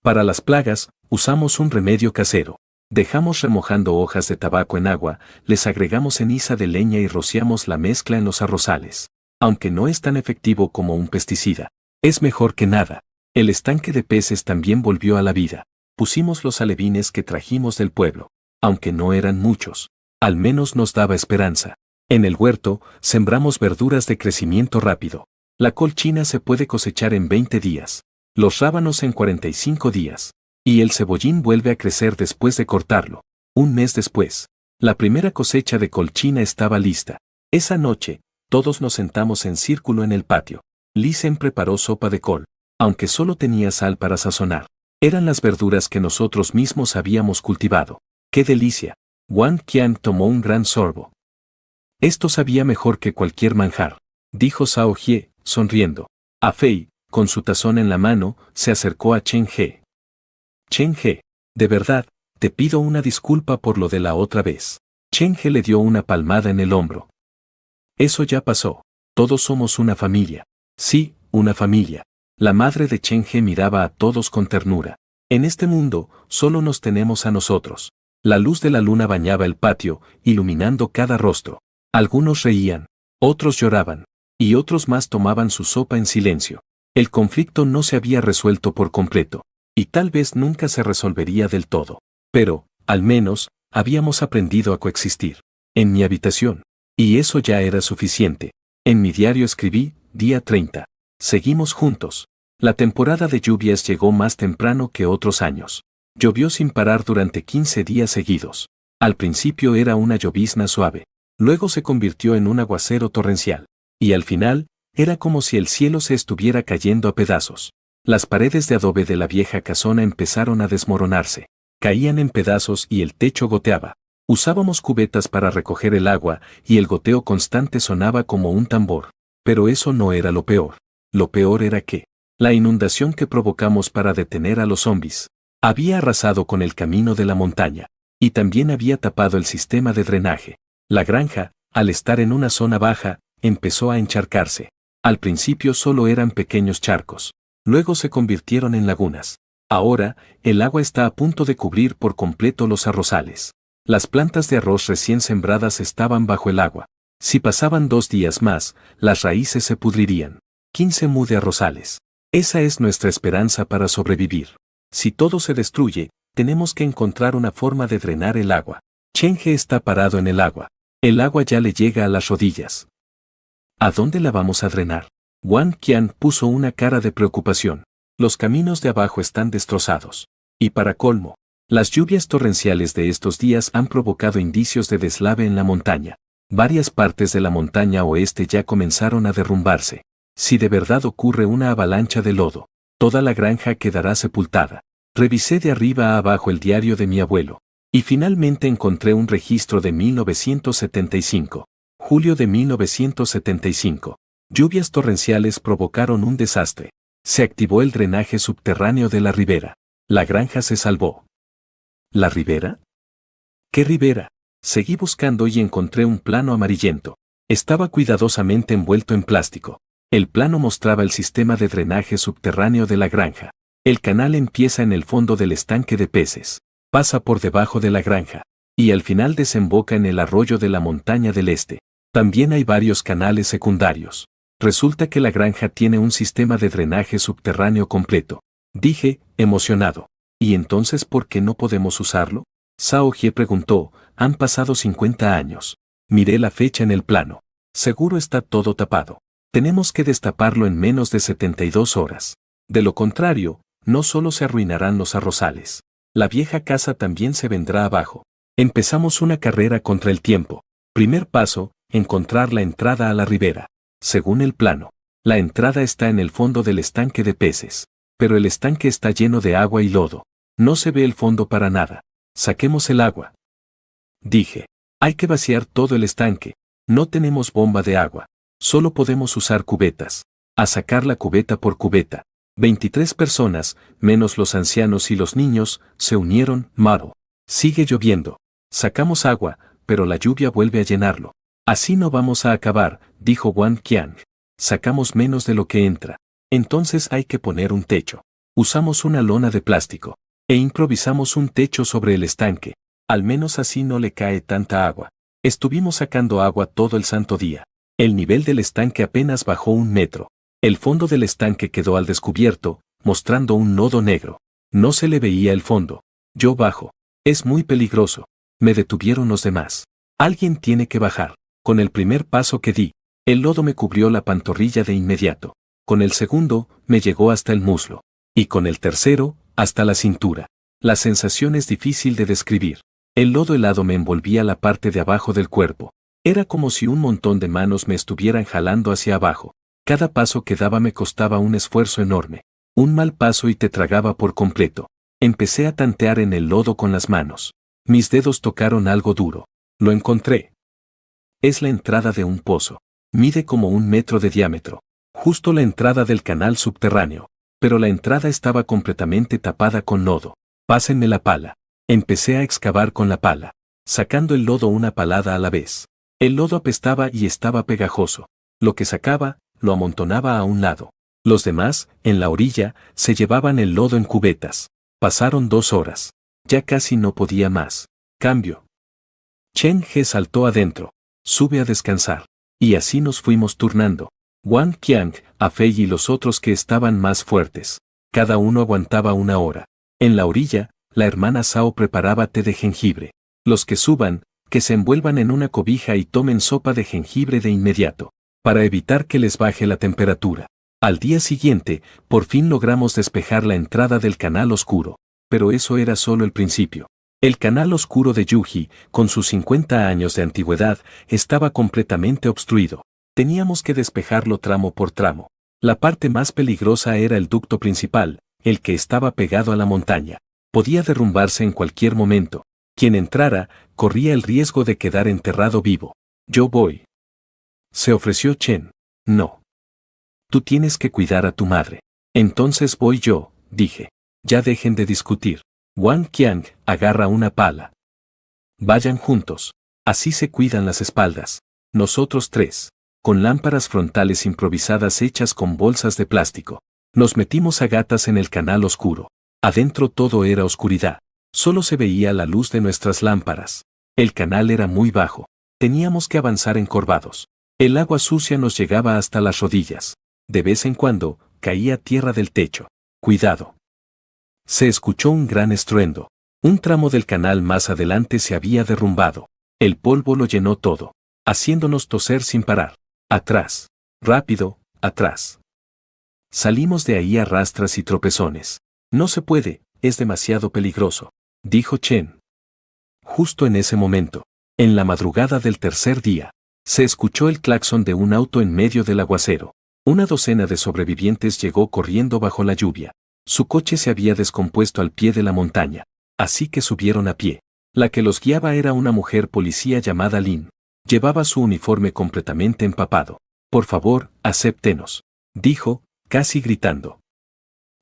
Para las plagas, usamos un remedio casero. Dejamos remojando hojas de tabaco en agua, les agregamos ceniza de leña y rociamos la mezcla en los arrozales. Aunque no es tan efectivo como un pesticida, es mejor que nada. El estanque de peces también volvió a la vida. Pusimos los alevines que trajimos del pueblo. Aunque no eran muchos, al menos nos daba esperanza. En el huerto, sembramos verduras de crecimiento rápido. La col china se puede cosechar en 20 días. Los rábanos en 45 días. Y el cebollín vuelve a crecer después de cortarlo. Un mes después, la primera cosecha de col china estaba lista. Esa noche, todos nos sentamos en círculo en el patio. Lisen preparó sopa de col, aunque solo tenía sal para sazonar. Eran las verduras que nosotros mismos habíamos cultivado. ¡Qué delicia! Wang Qian tomó un gran sorbo. Esto sabía mejor que cualquier manjar, dijo Zhao Jie, sonriendo. A Fei, con su tazón en la mano, se acercó a Chen He. Chen He, de verdad, te pido una disculpa por lo de la otra vez. Chen He le dio una palmada en el hombro. Eso ya pasó. Todos somos una familia. Sí, una familia. La madre de Chen He miraba a todos con ternura. En este mundo, solo nos tenemos a nosotros. La luz de la luna bañaba el patio, iluminando cada rostro. Algunos reían, otros lloraban, y otros más tomaban su sopa en silencio. El conflicto no se había resuelto por completo, y tal vez nunca se resolvería del todo. Pero, al menos, habíamos aprendido a coexistir. En mi habitación. Y eso ya era suficiente. En mi diario escribí, día 30. Seguimos juntos. La temporada de lluvias llegó más temprano que otros años. Llovió sin parar durante 15 días seguidos. Al principio era una llovizna suave. Luego se convirtió en un aguacero torrencial. Y al final, era como si el cielo se estuviera cayendo a pedazos. Las paredes de adobe de la vieja casona empezaron a desmoronarse. Caían en pedazos y el techo goteaba. Usábamos cubetas para recoger el agua y el goteo constante sonaba como un tambor. Pero eso no era lo peor. Lo peor era que la inundación que provocamos para detener a los zombis había arrasado con el camino de la montaña, y también había tapado el sistema de drenaje. La granja, al estar en una zona baja, empezó a encharcarse. Al principio solo eran pequeños charcos. Luego se convirtieron en lagunas. Ahora, el agua está a punto de cubrir por completo los arrozales. Las plantas de arroz recién sembradas estaban bajo el agua. Si pasaban 2 días más, las raíces se pudrirían. 15 mu de arrozales. Esa es nuestra esperanza para sobrevivir. Si todo se destruye, tenemos que encontrar una forma de drenar el agua. Chen He está parado en el agua. El agua ya le llega a las rodillas. ¿A dónde la vamos a drenar? Wang Qian puso una cara de preocupación. Los caminos de abajo están destrozados. Y para colmo, las lluvias torrenciales de estos días han provocado indicios de deslave en la montaña. Varias partes de la montaña oeste ya comenzaron a derrumbarse. Si de verdad ocurre una avalancha de lodo, toda la granja quedará sepultada. Revisé de arriba a abajo el diario de mi abuelo. Y finalmente encontré un registro de 1975. Julio de 1975. Lluvias torrenciales provocaron un desastre. Se activó el drenaje subterráneo de la ribera. La granja se salvó. ¿La ribera? ¿Qué ribera? Seguí buscando y encontré un plano amarillento. Estaba cuidadosamente envuelto en plástico. El plano mostraba el sistema de drenaje subterráneo de la granja. El canal empieza en el fondo del estanque de peces, pasa por debajo de la granja, y al final desemboca en el arroyo de la montaña del este. También hay varios canales secundarios. Resulta que la granja tiene un sistema de drenaje subterráneo completo. Dije, emocionado. ¿Y entonces por qué no podemos usarlo? Zhao Jie preguntó, han pasado 50 años. Miré la fecha en el plano. Seguro está todo tapado. Tenemos que destaparlo en menos de 72 horas. De lo contrario, no solo se arruinarán los arrozales. La vieja casa también se vendrá abajo. Empezamos una carrera contra el tiempo. Primer paso, encontrar la entrada a la ribera. Según el plano, la entrada está en el fondo del estanque de peces. Pero el estanque está lleno de agua y lodo. No se ve el fondo para nada. Saquemos el agua. Dije. Hay que vaciar todo el estanque. No tenemos bomba de agua. Solo podemos usar cubetas. A sacar la cubeta por cubeta. 23 personas, menos los ancianos y los niños, se unieron. Maro. Sigue lloviendo. Sacamos agua, pero la lluvia vuelve a llenarlo. Así no vamos a acabar, dijo Wang Qiang. Sacamos menos de lo que entra. Entonces hay que poner un techo. Usamos una lona de plástico. E improvisamos un techo sobre el estanque. Al menos así no le cae tanta agua. Estuvimos sacando agua todo el santo día. El nivel del estanque apenas bajó 1 metro. El fondo del estanque quedó al descubierto, mostrando un nodo negro. No se le veía el fondo. Yo bajo. Es muy peligroso. Me detuvieron los demás. Alguien tiene que bajar. Con el primer paso que di, el lodo me cubrió la pantorrilla de inmediato. Con el segundo, me llegó hasta el muslo. Y con el tercero, hasta la cintura. La sensación es difícil de describir. El lodo helado me envolvía la parte de abajo del cuerpo. Era como si un montón de manos me estuvieran jalando hacia abajo. Cada paso que daba me costaba un esfuerzo enorme. Un mal paso y te tragaba por completo. Empecé a tantear en el lodo con las manos. Mis dedos tocaron algo duro. Lo encontré. Es la entrada de un pozo. Mide como 1 metro de diámetro. Justo la entrada del canal subterráneo. Pero la entrada estaba completamente tapada con lodo. Pásenme la pala. Empecé a excavar con la pala, sacando el lodo una palada a la vez. El lodo apestaba y estaba pegajoso. Lo que sacaba, lo amontonaba a un lado. Los demás, en la orilla, se llevaban el lodo en cubetas. Pasaron 2 horas. Ya casi no podía más. Cambio. Chen He saltó adentro. Sube a descansar. Y así nos fuimos turnando. Wang Qiang, Afei y los otros que estaban más fuertes. Cada uno aguantaba 1 hora. En la orilla, la hermana Sao preparaba té de jengibre. Los que suban, que se envuelvan en una cobija y tomen sopa de jengibre de inmediato, para evitar que les baje la temperatura. Al día siguiente, por fin logramos despejar la entrada del canal oscuro, pero eso era solo el principio. El canal oscuro de Yuji, con sus 50 años de antigüedad, estaba completamente obstruido. Teníamos que despejarlo tramo por tramo. La parte más peligrosa era el ducto principal, el que estaba pegado a la montaña. Podía derrumbarse en cualquier momento. Quien entrara, corría el riesgo de quedar enterrado vivo. Yo voy. Se ofreció Chen. No. Tú tienes que cuidar a tu madre. Entonces voy yo, dije. Ya dejen de discutir. Wang Qiang, agarra una pala. Vayan juntos. Así se cuidan las espaldas. Nosotros 3. Con lámparas frontales improvisadas hechas con bolsas de plástico. Nos metimos a gatas en el canal oscuro. Adentro todo era oscuridad. Solo se veía la luz de nuestras lámparas. El canal era muy bajo. Teníamos que avanzar encorvados. El agua sucia nos llegaba hasta las rodillas. De vez en cuando, caía tierra del techo. Cuidado. Se escuchó un gran estruendo. Un tramo del canal más adelante se había derrumbado. El polvo lo llenó todo, haciéndonos toser sin parar. Atrás. Rápido, atrás. Salimos de ahí a rastras y tropezones. No se puede, es demasiado peligroso, dijo Chen. Justo en ese momento, en la madrugada del tercer día, se escuchó el claxon de un auto en medio del aguacero. Una docena de sobrevivientes llegó corriendo bajo la lluvia. Su coche se había descompuesto al pie de la montaña, así que subieron a pie. La que los guiaba era una mujer policía llamada Lin. Llevaba su uniforme completamente empapado. Por favor, acéptenos, dijo, casi gritando.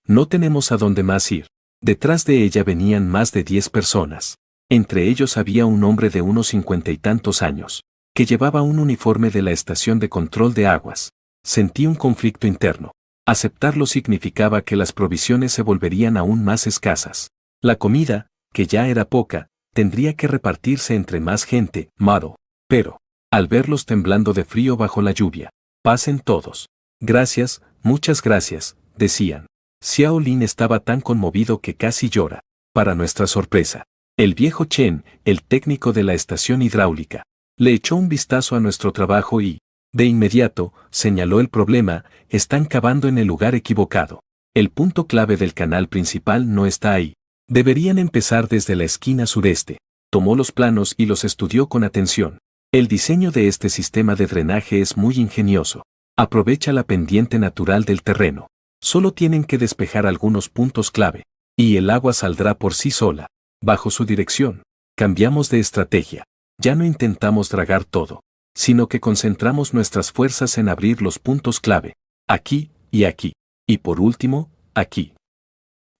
No tenemos a dónde más ir. Detrás de ella venían más de 10 personas. Entre ellos había un hombre de unos 50 y tantos años, que llevaba un uniforme de la estación de control de aguas. Sentí un conflicto interno. Aceptarlo significaba que las provisiones se volverían aún más escasas. La comida, que ya era poca, tendría que repartirse entre más gente, Maro. Pero, al verlos temblando de frío bajo la lluvia, pasen todos. Gracias, muchas gracias, decían. Xiao Lin estaba tan conmovido que casi llora. Para nuestra sorpresa, el viejo Chen, el técnico de la estación hidráulica, le echó un vistazo a nuestro trabajo y, De inmediato, señaló el problema, están cavando en el lugar equivocado. El punto clave del canal principal no está ahí. Deberían empezar desde la esquina sureste. Tomó los planos y los estudió con atención. El diseño de este sistema de drenaje es muy ingenioso. Aprovecha la pendiente natural del terreno. Solo tienen que despejar algunos puntos clave, y el agua saldrá por sí sola. Bajo su dirección, cambiamos de estrategia. Ya no intentamos dragar todo, sino que concentramos nuestras fuerzas en abrir los puntos clave, aquí y aquí, y por último, aquí.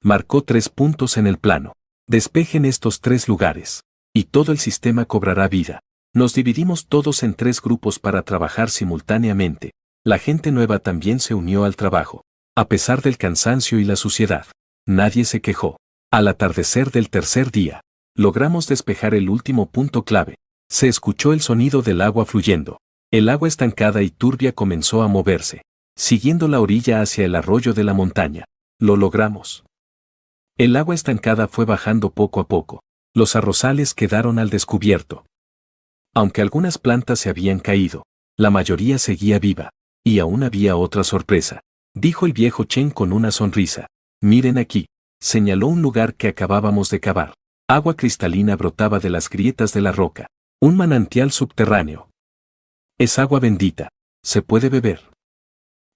Marcó 3 puntos en el plano. Despejen estos 3 lugares, y todo el sistema cobrará vida. Nos dividimos todos en 3 grupos para trabajar simultáneamente. La gente nueva también se unió al trabajo. A pesar del cansancio y la suciedad, nadie se quejó. Al atardecer del tercer día, logramos despejar el último punto clave. Se escuchó el sonido del agua fluyendo. El agua estancada y turbia comenzó a moverse, siguiendo la orilla hacia el arroyo de la montaña. Lo logramos. El agua estancada fue bajando poco a poco. Los arrozales quedaron al descubierto. Aunque algunas plantas se habían caído, la mayoría seguía viva. Y aún había otra sorpresa, dijo el viejo Chen con una sonrisa. Miren aquí, señaló un lugar que acabábamos de cavar. Agua cristalina brotaba de las grietas de la roca. Un manantial subterráneo. Es agua bendita. Se puede beber.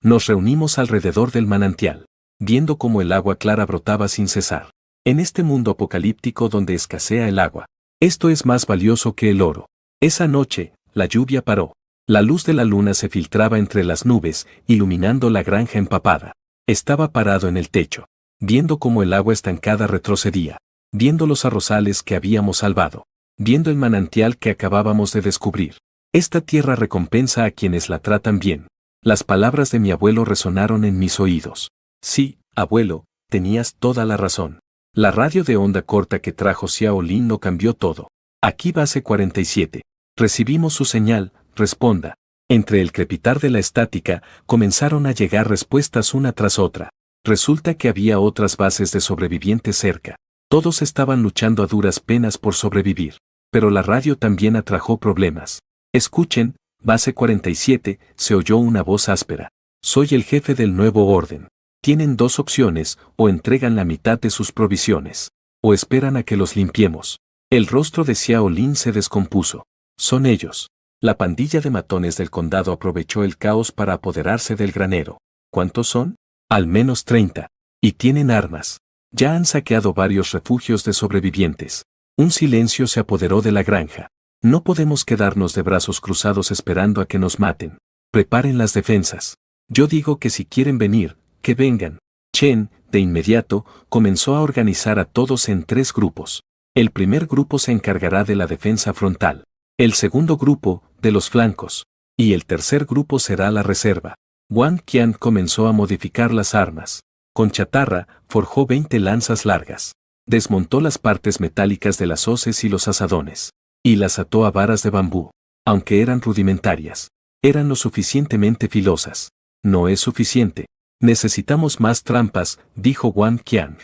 Nos reunimos alrededor del manantial, viendo cómo el agua clara brotaba sin cesar. En este mundo apocalíptico donde escasea el agua, esto es más valioso que el oro. Esa noche, la lluvia paró. La luz de la luna se filtraba entre las nubes, iluminando la granja empapada. Estaba parado en el techo, viendo cómo el agua estancada retrocedía, viendo los arrozales que habíamos salvado, viendo el manantial que acabábamos de descubrir. Esta tierra recompensa a quienes la tratan bien. Las palabras de mi abuelo resonaron en mis oídos. Sí, abuelo, tenías toda la razón. La radio de onda corta que trajo Xiao Lin lo cambió todo. Aquí base 47. Recibimos su señal. Responda. Entre el crepitar de la estática, comenzaron a llegar respuestas una tras otra. Resulta que había otras bases de sobrevivientes cerca. Todos estaban luchando a duras penas por sobrevivir. Pero la radio también atrajo problemas. Escuchen, base 47, se oyó una voz áspera. Soy el jefe del nuevo orden. Tienen 2 opciones, o entregan la mitad de sus provisiones, o esperan a que los limpiemos. El rostro de Xiao Lin se descompuso. Son ellos. La pandilla de matones del condado aprovechó el caos para apoderarse del granero. ¿Cuántos son? Al menos 30. Y tienen armas. Ya han saqueado varios refugios de sobrevivientes. Un silencio se apoderó de la granja. No podemos quedarnos de brazos cruzados esperando a que nos maten. Preparen las defensas. Yo digo que si quieren venir, que vengan. Chen, de inmediato, comenzó a organizar a todos en 3 grupos. El primer grupo se encargará de la defensa frontal. El segundo grupo, de los flancos. Y el tercer grupo será la reserva. Wang Qian comenzó a modificar las armas. Con chatarra, forjó 20 lanzas largas. Desmontó las partes metálicas de las hoces y los asadones. Y las ató a varas de bambú. Aunque eran rudimentarias, eran lo suficientemente filosas. No es suficiente. Necesitamos más trampas, dijo Wang Qian.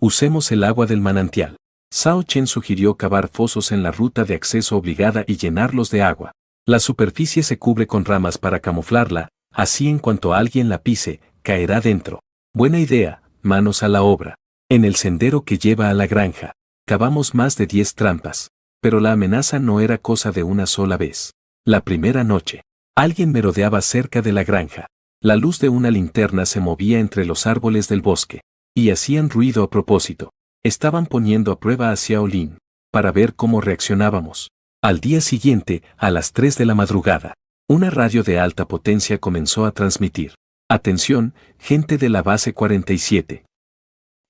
Usemos el agua del manantial. Zhao Chen sugirió cavar fosos en la ruta de acceso obligada y llenarlos de agua. La superficie se cubre con ramas para camuflarla, así en cuanto alguien la pise, caerá dentro. Buena idea, manos a la obra. En el sendero que lleva a la granja, cavamos más de 10 trampas. Pero la amenaza no era cosa de una sola vez. La primera noche, alguien merodeaba cerca de la granja. La luz de una linterna se movía entre los árboles del bosque, y hacían ruido a propósito. Estaban poniendo a prueba a Xiao Lin, para ver cómo reaccionábamos. Al día siguiente, a las 3 de la madrugada, una radio de alta potencia comenzó a transmitir. Atención, gente de la base 47.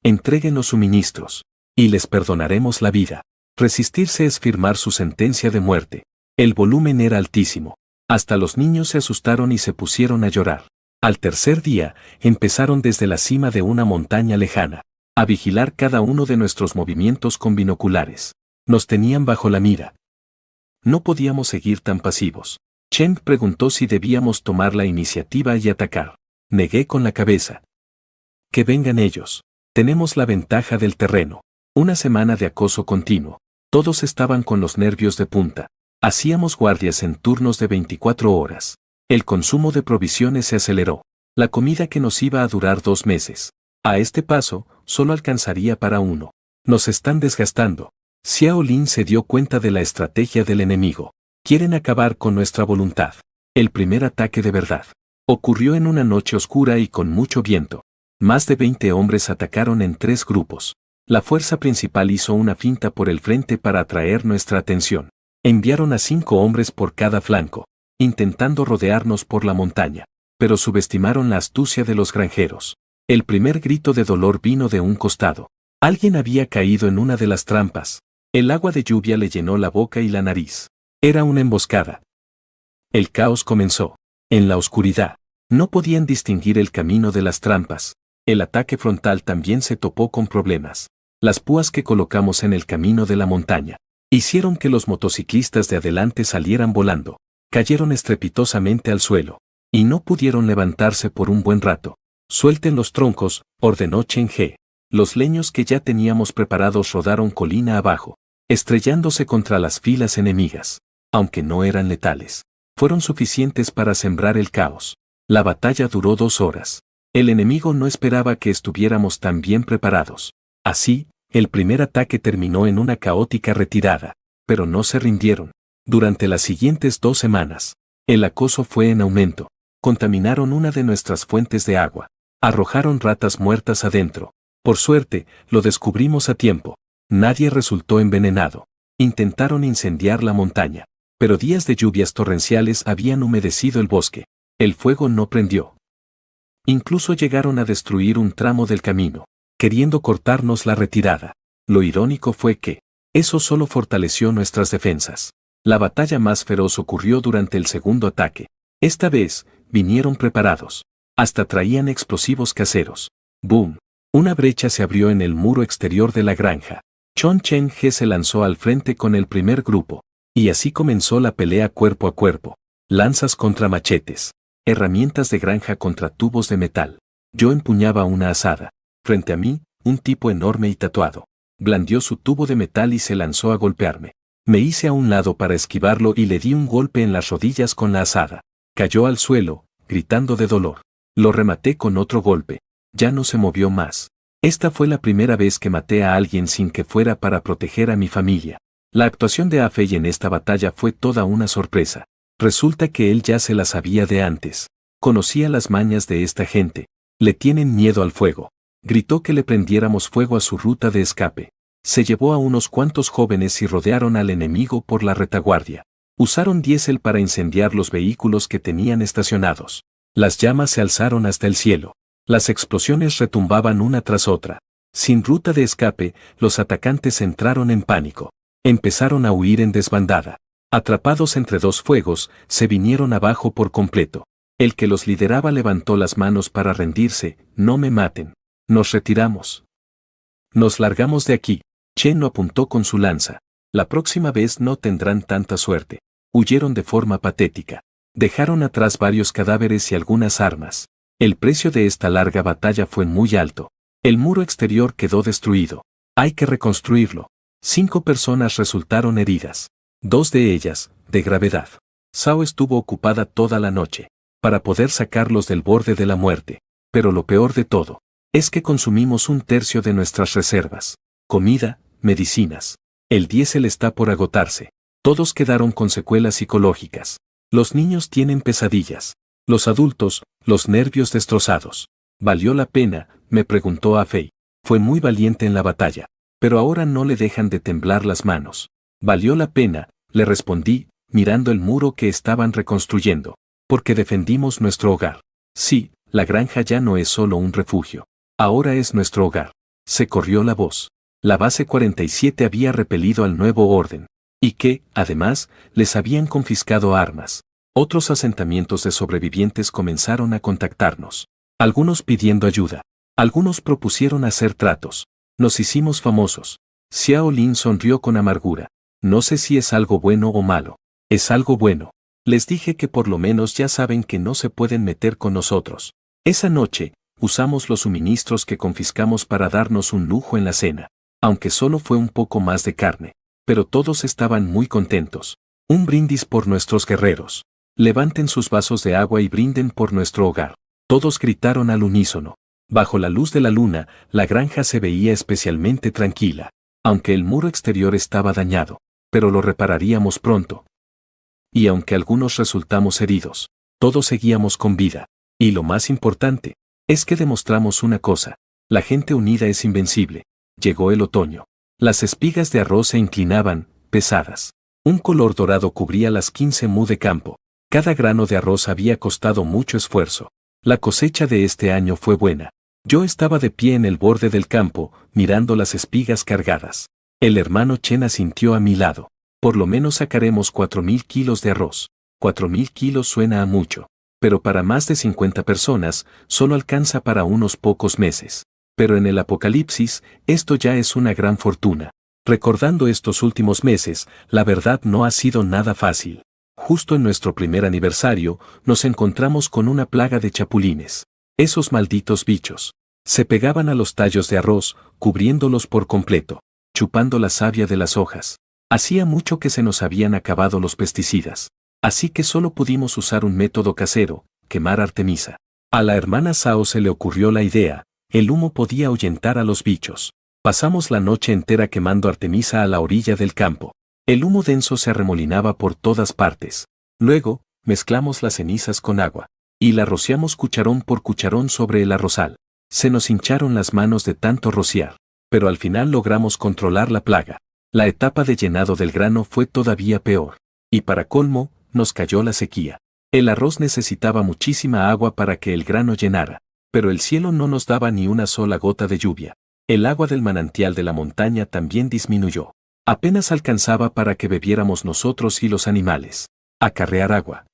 Entreguen los suministros, y les perdonaremos la vida. Resistirse es firmar su sentencia de muerte. El volumen era altísimo. Hasta los niños se asustaron y se pusieron a llorar. Al tercer día, empezaron desde la cima de una montaña lejana, a vigilar cada uno de nuestros movimientos con binoculares. Nos tenían bajo la mira. No podíamos seguir tan pasivos. Chen preguntó si debíamos tomar la iniciativa y atacar. Negué con la cabeza. Que vengan ellos. Tenemos la ventaja del terreno. Una semana de acoso continuo. Todos estaban con los nervios de punta. Hacíamos guardias en turnos de 24 horas. El consumo de provisiones se aceleró. La comida que nos iba a durar 2 meses. A este paso, solo alcanzaría para uno. Nos están desgastando. Xiao Lin se dio cuenta de la estrategia del enemigo. Quieren acabar con nuestra voluntad. El primer ataque de verdad ocurrió en una noche oscura y con mucho viento. Más de 20 hombres atacaron en 3 grupos. La fuerza principal hizo una finta por el frente para atraer nuestra atención. Enviaron a 5 hombres por cada flanco, intentando rodearnos por la montaña, pero subestimaron la astucia de los granjeros. El primer grito de dolor vino de un costado. Alguien había caído en una de las trampas. El agua de lluvia le llenó la boca y la nariz. Era una emboscada. El caos comenzó. En la oscuridad, no podían distinguir el camino de las trampas. El ataque frontal también se topó con problemas. Las púas que colocamos en el camino de la montaña hicieron que los motociclistas de adelante salieran volando. Cayeron estrepitosamente al suelo y no pudieron levantarse por un buen rato. Suelten los troncos, ordenó Chen He. Los leños que ya teníamos preparados rodaron colina abajo, estrellándose contra las filas enemigas. Aunque no eran letales, fueron suficientes para sembrar el caos. La batalla duró 2 horas. El enemigo no esperaba que estuviéramos tan bien preparados. Así, el primer ataque terminó en una caótica retirada, pero no se rindieron. Durante las siguientes 2 semanas, el acoso fue en aumento. Contaminaron una de nuestras fuentes de agua. Arrojaron ratas muertas adentro. Por suerte, lo descubrimos a tiempo. Nadie resultó envenenado. Intentaron incendiar la montaña, pero días de lluvias torrenciales habían humedecido el bosque. El fuego no prendió. Incluso llegaron a destruir un tramo del camino, queriendo cortarnos la retirada. Lo irónico fue que eso solo fortaleció nuestras defensas. La batalla más feroz ocurrió durante el segundo ataque. Esta vez, vinieron preparados. Hasta traían explosivos caseros. ¡Boom! Una brecha se abrió en el muro exterior de la granja. Chen He se lanzó al frente con el primer grupo. Y así comenzó la pelea cuerpo a cuerpo. Lanzas contra machetes. Herramientas de granja contra tubos de metal. Yo empuñaba una azada. Frente a mí, un tipo enorme y tatuado blandió su tubo de metal y se lanzó a golpearme. Me hice a un lado para esquivarlo y le di un golpe en las rodillas con la azada. Cayó al suelo, gritando de dolor. Lo rematé con otro golpe. Ya no se movió más. Esta fue la primera vez que maté a alguien sin que fuera para proteger a mi familia. La actuación de Afei en esta batalla fue toda una sorpresa. Resulta que él ya se la sabía de antes. Conocía las mañas de esta gente. Le tienen miedo al fuego. Gritó que le prendiéramos fuego a su ruta de escape. Se llevó a unos cuantos jóvenes y rodearon al enemigo por la retaguardia. Usaron diésel para incendiar los vehículos que tenían estacionados. Las llamas se alzaron hasta el cielo. Las explosiones retumbaban una tras otra. Sin ruta de escape, los atacantes entraron en pánico. Empezaron a huir en desbandada. Atrapados entre 2 fuegos, se vinieron abajo por completo. El que los lideraba levantó las manos para rendirse. No me maten. Nos retiramos. Nos largamos de aquí. Chen lo apuntó con su lanza. La próxima vez no tendrán tanta suerte. Huyeron de forma patética. Dejaron atrás varios cadáveres y algunas armas. El precio de esta larga batalla fue muy alto. El muro exterior quedó destruido. Hay que reconstruirlo. 5 personas resultaron heridas. 2 de ellas, de gravedad. Sao estuvo ocupada toda la noche para poder sacarlos del borde de la muerte. Pero lo peor de todo es que consumimos 1/3 de nuestras reservas. Comida, medicinas. El diésel está por agotarse. Todos quedaron con secuelas psicológicas. Los niños tienen pesadillas. Los adultos, los nervios destrozados. ¿Valió la pena?, me preguntó Afei. Fue muy valiente en la batalla, pero ahora no le dejan de temblar las manos. Valió la pena, le respondí, mirando el muro que estaban reconstruyendo, porque defendimos nuestro hogar. Sí, la granja ya no es solo un refugio. Ahora es nuestro hogar. Se corrió la voz. La base 47 había repelido al nuevo orden. Y que, además, les habían confiscado armas. Otros asentamientos de sobrevivientes comenzaron a contactarnos. Algunos pidiendo ayuda. Algunos propusieron hacer tratos. Nos hicimos famosos. Xiao Lin sonrió con amargura. No sé si es algo bueno o malo. Es algo bueno. Les dije que por lo menos ya saben que no se pueden meter con nosotros. Esa noche, usamos los suministros que confiscamos para darnos un lujo en la cena. Aunque solo fue un poco más de carne. Pero todos estaban muy contentos. Un brindis por nuestros guerreros. Levanten sus vasos de agua y brinden por nuestro hogar. Todos gritaron al unísono. Bajo la luz de la luna, la granja se veía especialmente tranquila, aunque el muro exterior estaba dañado, pero lo repararíamos pronto. Y aunque algunos resultamos heridos, todos seguíamos con vida. Y lo más importante, es que demostramos una cosa: la gente unida es invencible. Llegó el otoño. Las espigas de arroz se inclinaban, pesadas. Un color dorado cubría las 15 mu de campo. Cada grano de arroz había costado mucho esfuerzo. La cosecha de este año fue buena. Yo estaba de pie en el borde del campo, mirando las espigas cargadas. El hermano Chen asintió a mi lado. Por lo menos sacaremos 4.000 kilos de arroz. 4.000 kilos suena a mucho. Pero para más de 50 personas, solo alcanza para unos pocos meses. Pero en el apocalipsis, esto ya es una gran fortuna. Recordando estos últimos meses, la verdad no ha sido nada fácil. Justo en nuestro primer aniversario, nos encontramos con una plaga de chapulines. Esos malditos bichos se pegaban a los tallos de arroz, cubriéndolos por completo, chupando la savia de las hojas. Hacía mucho que se nos habían acabado los pesticidas, así que solo pudimos usar un método casero: quemar artemisa. A la hermana Sao se le ocurrió la idea: el humo podía ahuyentar a los bichos. Pasamos la noche entera quemando artemisa a la orilla del campo. El humo denso se arremolinaba por todas partes. Luego, mezclamos las cenizas con agua y la rociamos cucharón por cucharón sobre el arrozal. Se nos hincharon las manos de tanto rociar, pero al final logramos controlar la plaga. La etapa de llenado del grano fue todavía peor. Y para colmo, nos cayó la sequía. El arroz necesitaba muchísima agua para que el grano llenara, pero el cielo no nos daba ni una sola gota de lluvia. El agua del manantial de la montaña también disminuyó. Apenas alcanzaba para que bebiéramos nosotros y los animales. Acarrear agua.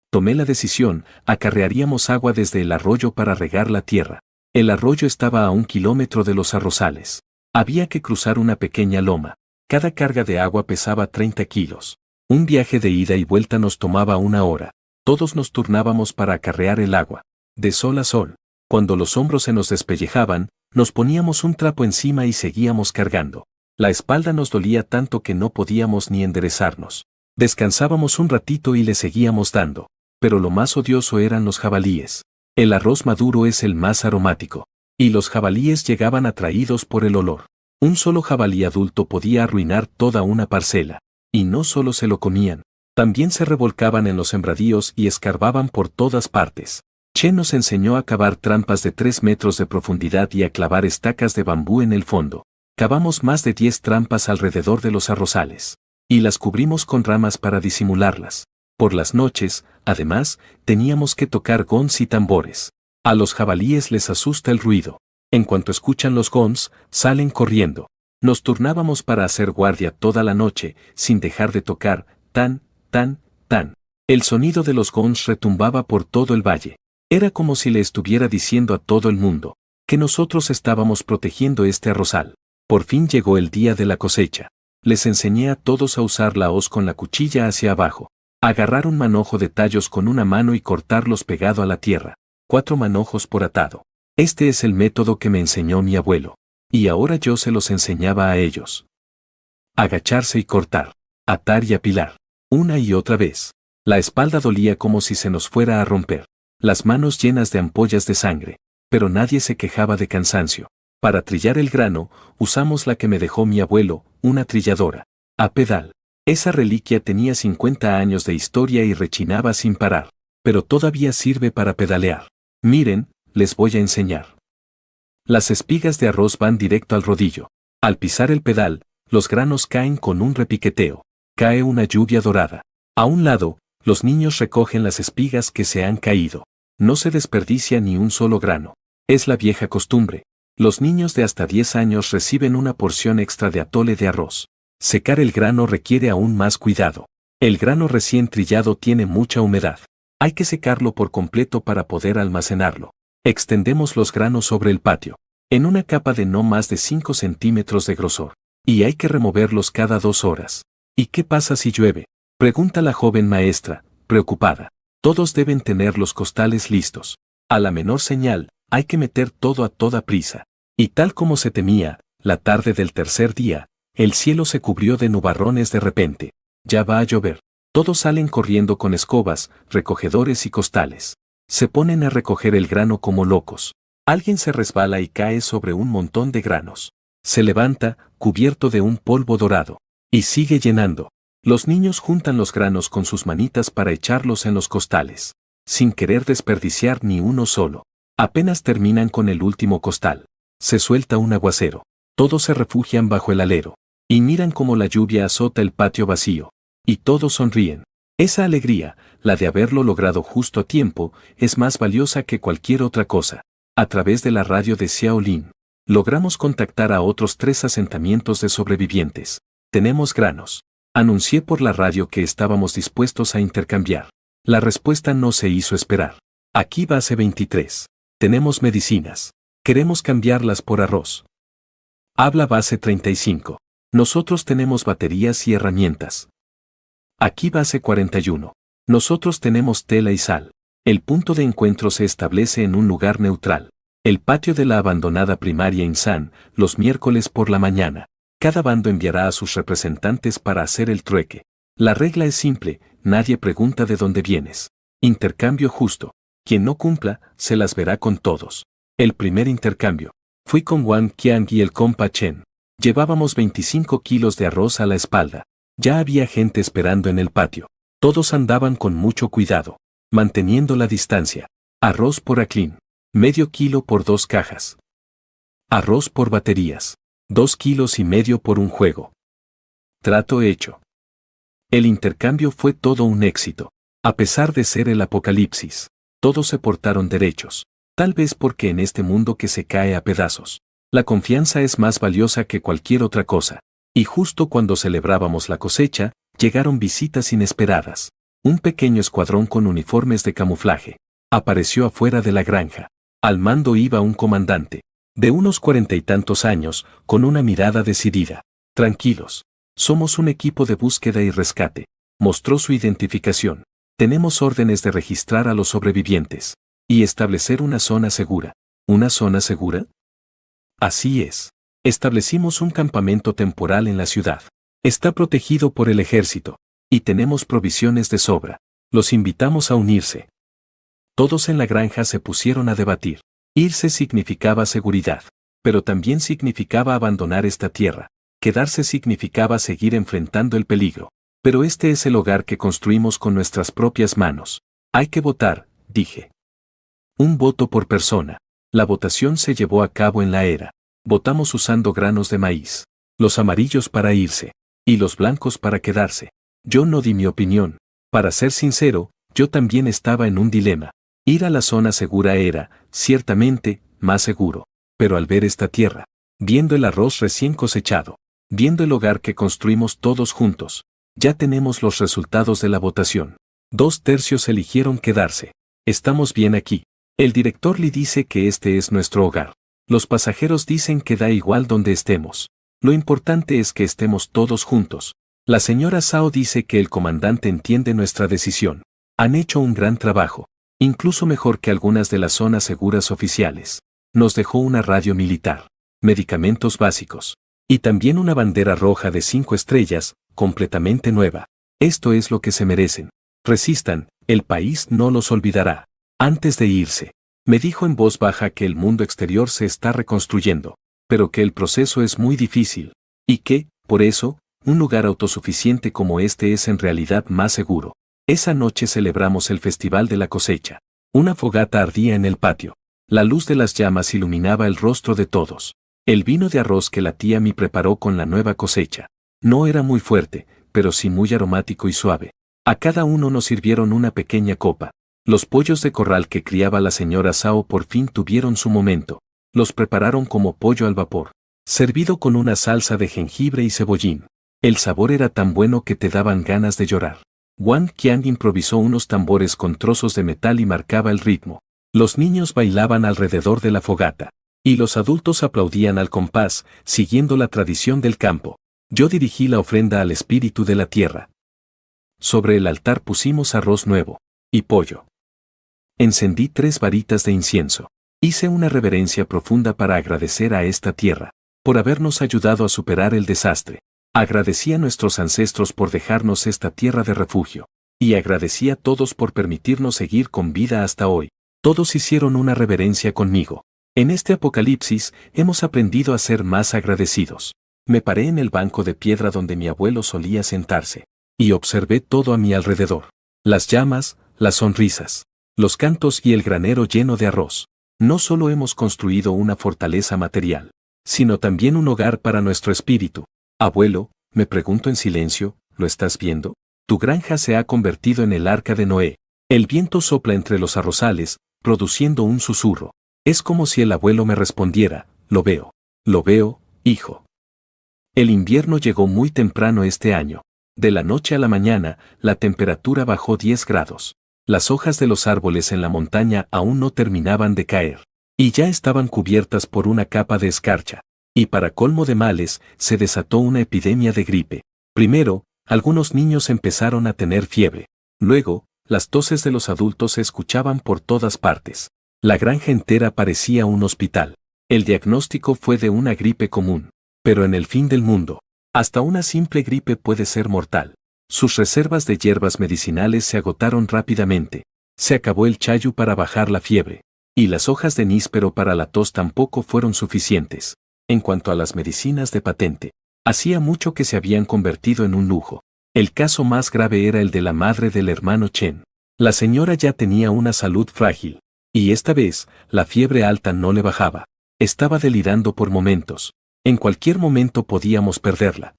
Tomé la decisión: acarrearíamos agua desde el arroyo para regar la tierra. El arroyo estaba a 1 kilómetro de los arrozales. Había que cruzar una pequeña loma. Cada carga de agua pesaba 30 kilos. Un viaje de ida y vuelta nos tomaba 1 hora. Todos nos turnábamos para acarrear el agua, de sol a sol. Cuando los hombros se nos despellejaban, nos poníamos un trapo encima y seguíamos cargando. La espalda nos dolía tanto que no podíamos ni enderezarnos. Descansábamos un ratito y le seguíamos dando. Pero lo más odioso eran los jabalíes. El arroz maduro es el más aromático. Y los jabalíes llegaban atraídos por el olor. Un solo jabalí adulto podía arruinar toda una parcela. Y no solo se lo comían, también se revolcaban en los sembradíos y escarbaban por todas partes. Chen nos enseñó a cavar trampas de 3 metros de profundidad y a clavar estacas de bambú en el fondo. Cavamos más de 10 trampas alrededor de los arrozales. Y las cubrimos con ramas para disimularlas. Por las noches, además, teníamos que tocar gons y tambores. A los jabalíes les asusta el ruido. En cuanto escuchan los gons, salen corriendo. Nos turnábamos para hacer guardia toda la noche, sin dejar de tocar, tan, tan, tan. El sonido de los gons retumbaba por todo el valle. Era como si le estuviera diciendo a todo el mundo que nosotros estábamos protegiendo este arrozal. Por fin llegó el día de la cosecha. Les enseñé a todos a usar la hoz con la cuchilla hacia abajo. Agarrar un manojo de tallos con una mano y cortarlos pegado a la tierra. 4 manojos por atado. Este es el método que me enseñó mi abuelo. Y ahora yo se los enseñaba a ellos. Agacharse y cortar. Atar y apilar. Una y otra vez. La espalda dolía como si se nos fuera a romper. Las manos llenas de ampollas de sangre. Pero nadie se quejaba de cansancio. Para trillar el grano, usamos la que me dejó mi abuelo, una trilladora. A pedal. Esa reliquia tenía 50 años de historia y rechinaba sin parar. Pero todavía sirve para pedalear. Miren, les voy a enseñar. Las espigas de arroz van directo al rodillo. Al pisar el pedal, los granos caen con un repiqueteo. Cae una lluvia dorada. A un lado, los niños recogen las espigas que se han caído. No se desperdicia ni un solo grano. Es la vieja costumbre. Los niños de hasta 10 años reciben una porción extra de atole de arroz. Secar el grano requiere aún más cuidado. El grano recién trillado tiene mucha humedad. Hay que secarlo por completo para poder almacenarlo. Extendemos los granos sobre el patio, en una capa de no más de 5 centímetros de grosor. Y hay que removerlos cada 2 horas. ¿Y qué pasa si llueve?, pregunta la joven maestra, preocupada. Todos deben tener los costales listos. A la menor señal, hay que meter todo a toda prisa. Y tal como se temía, la tarde del tercer día, el cielo se cubrió de nubarrones de repente. Ya va a llover. Todos salen corriendo con escobas, recogedores y costales. Se ponen a recoger el grano como locos. Alguien se resbala y cae sobre un montón de granos. Se levanta, cubierto de un polvo dorado. Y sigue llenando. Los niños juntan los granos con sus manitas para echarlos en los costales, sin querer desperdiciar ni uno solo. Apenas terminan con el último costal. Se suelta un aguacero. Todos se refugian bajo el alero. Y miran cómo la lluvia azota el patio vacío. Y todos sonríen. Esa alegría, la de haberlo logrado justo a tiempo, es más valiosa que cualquier otra cosa. A través de la radio de Xiaolin, logramos contactar a otros 3 asentamientos de sobrevivientes. Tenemos granos. Anuncié por la radio que estábamos dispuestos a intercambiar. La respuesta no se hizo esperar. Aquí base 23. Tenemos medicinas. Queremos cambiarlas por arroz. Habla base 35. Nosotros tenemos baterías y herramientas. Aquí base 41. Nosotros tenemos tela y sal. El punto de encuentro se establece en un lugar neutral. El patio de la abandonada primaria Insan, los miércoles por la mañana. Cada bando enviará a sus representantes para hacer el trueque. La regla es simple, nadie pregunta de dónde vienes. Intercambio justo. Quien no cumpla, se las verá con todos. El primer intercambio. Fui con Wang Qiang y el compa Chen. Llevábamos 25 kilos de arroz a la espalda. Ya había gente esperando en el patio. Todos andaban con mucho cuidado, manteniendo la distancia. Arroz por aclín. Medio kilo por 2 cajas. Arroz por baterías. 2,5 kilos por un juego. Trato hecho. El intercambio fue todo un éxito. A pesar de ser el apocalipsis, todos se portaron derechos. Tal vez porque en este mundo que se cae a pedazos, la confianza es más valiosa que cualquier otra cosa. Y justo cuando celebrábamos la cosecha, llegaron visitas inesperadas. Un pequeño escuadrón con uniformes de camuflaje apareció afuera de la granja. Al mando iba un comandante, de unos 40 y tantos años, con una mirada decidida. Tranquilos. Somos un equipo de búsqueda y rescate. Mostró su identificación. Tenemos órdenes de registrar a los sobrevivientes y establecer una zona segura. ¿Una zona segura? Así es. Establecimos un campamento temporal en la ciudad. Está protegido por el ejército. Y tenemos provisiones de sobra. Los invitamos a unirse. Todos en la granja se pusieron a debatir. Irse significaba seguridad. Pero también significaba abandonar esta tierra. Quedarse significaba seguir enfrentando el peligro. Pero este es el hogar que construimos con nuestras propias manos. Hay que votar, dije. Un voto por persona. La votación se llevó a cabo en la era. Votamos usando granos de maíz. Los amarillos para irse. Y los blancos para quedarse. Yo no di mi opinión. Para ser sincero, yo también estaba en un dilema. Ir a la zona segura era, ciertamente, más seguro. Pero al ver esta tierra, viendo el arroz recién cosechado, viendo el hogar que construimos todos juntos, ya tenemos los resultados de la votación. 2/3 eligieron quedarse. Estamos bien aquí. El director Li dice que este es nuestro hogar. Los pasajeros dicen que da igual donde estemos. Lo importante es que estemos todos juntos. La señora Zhao dice que el comandante entiende nuestra decisión. Han hecho un gran trabajo. Incluso mejor que algunas de las zonas seguras oficiales. Nos dejó una radio militar, medicamentos básicos, y también una bandera roja de 5 estrellas, completamente nueva. Esto es lo que se merecen. Resistan, el país no los olvidará. Antes de irse, me dijo en voz baja que el mundo exterior se está reconstruyendo, pero que el proceso es muy difícil, y que, por eso, un lugar autosuficiente como este es en realidad más seguro. Esa noche celebramos el Festival de la Cosecha. Una fogata ardía en el patio. La luz de las llamas iluminaba el rostro de todos. El vino de arroz que la tía mi preparó con la nueva cosecha. No era muy fuerte, pero sí muy aromático y suave. A cada uno nos sirvieron una pequeña copa. Los pollos de corral que criaba la señora Zhao por fin tuvieron su momento. Los prepararon como pollo al vapor, servido con una salsa de jengibre y cebollín. El sabor era tan bueno que te daban ganas de llorar. Wang Qiang improvisó unos tambores con trozos de metal y marcaba el ritmo. Los niños bailaban alrededor de la fogata. Y los adultos aplaudían al compás, siguiendo la tradición del campo. Yo dirigí la ofrenda al espíritu de la tierra. Sobre el altar pusimos arroz nuevo. Y pollo. Encendí 3 varitas de incienso. Hice una reverencia profunda para agradecer a esta tierra. Por habernos ayudado a superar el desastre. Agradecí a nuestros ancestros por dejarnos esta tierra de refugio. Y agradecí a todos por permitirnos seguir con vida hasta hoy. Todos hicieron una reverencia conmigo. En este apocalipsis hemos aprendido a ser más agradecidos. Me paré en el banco de piedra donde mi abuelo solía sentarse. Y observé todo a mi alrededor. Las llamas, las sonrisas, los cantos y el granero lleno de arroz. No solo hemos construido una fortaleza material, sino también un hogar para nuestro espíritu. Abuelo, me pregunto en silencio, ¿lo estás viendo? Tu granja se ha convertido en el arca de Noé. El viento sopla entre los arrozales, produciendo un susurro. Es como si el abuelo me respondiera, lo veo, hijo. El invierno llegó muy temprano este año. De la noche a la mañana, la temperatura bajó 10 grados. Las hojas de los árboles en la montaña aún no terminaban de caer. Y ya estaban cubiertas por una capa de escarcha. Y para colmo de males, se desató una epidemia de gripe. Primero, algunos niños empezaron a tener fiebre. Luego, las toses de los adultos se escuchaban por todas partes. La granja entera parecía un hospital. El diagnóstico fue de una gripe común. Pero en el fin del mundo, hasta una simple gripe puede ser mortal. Sus reservas de hierbas medicinales se agotaron rápidamente. Se acabó el chayu para bajar la fiebre. Y las hojas de níspero para la tos tampoco fueron suficientes. En cuanto a las medicinas de patente, hacía mucho que se habían convertido en un lujo. El caso más grave era el de la madre del hermano Chen. La señora ya tenía una salud frágil. Y esta vez, la fiebre alta no le bajaba. Estaba delirando por momentos. En cualquier momento podíamos perderla.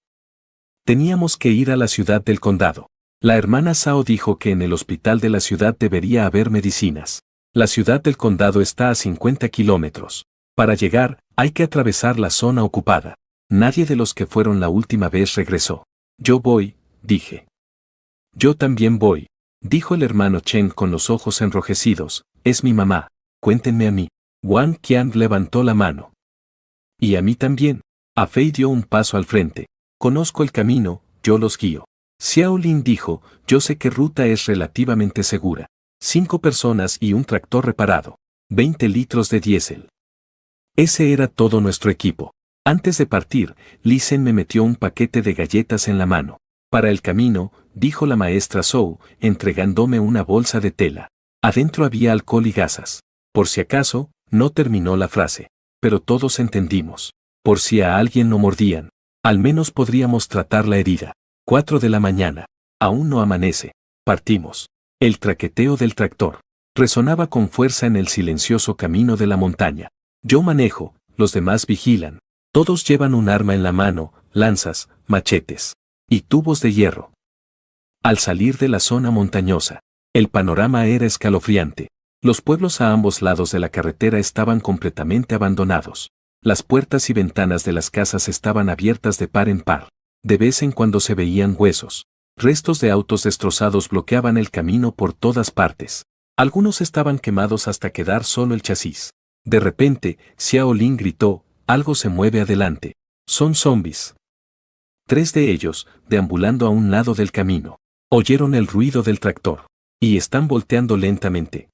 Teníamos que ir a la ciudad del condado. La hermana Sao dijo que en el hospital de la ciudad debería haber medicinas. La ciudad del condado está a 50 kilómetros. Para llegar, hay que atravesar la zona ocupada. Nadie de los que fueron la última vez regresó. Yo voy, dije. Yo también voy, dijo el hermano Chen con los ojos enrojecidos. Es mi mamá, cuéntenme a mí. Wang Qian levantó la mano. Y a mí también. Afei dio un paso al frente. Conozco el camino, yo los guío. Xiao Lin dijo, yo sé qué ruta es relativamente segura. 5 personas y un tractor reparado. 20 litros de diésel. Ese era todo nuestro equipo. Antes de partir, Li Zhen me metió un paquete de galletas en la mano. Para el camino, dijo la maestra Zhou, entregándome una bolsa de tela. Adentro había alcohol y gasas. Por si acaso, no terminó la frase. Pero todos entendimos. Por si a alguien lo mordían. Al menos podríamos tratar la herida. 4 de la mañana. Aún no amanece. Partimos. El traqueteo del tractor resonaba con fuerza en el silencioso camino de la montaña. Yo manejo, los demás vigilan. Todos llevan un arma en la mano, lanzas, machetes y tubos de hierro. Al salir de la zona montañosa, el panorama era escalofriante. Los pueblos a ambos lados de la carretera estaban completamente abandonados. Las puertas y ventanas de las casas estaban abiertas de par en par. De vez en cuando se veían huesos. Restos de autos destrozados bloqueaban el camino por todas partes. Algunos estaban quemados hasta quedar solo el chasis. De repente, Xiao Lin gritó, algo se mueve adelante. Son zombies. 3 de ellos, deambulando a un lado del camino. Oyeron el ruido del tractor. Y están volteando lentamente.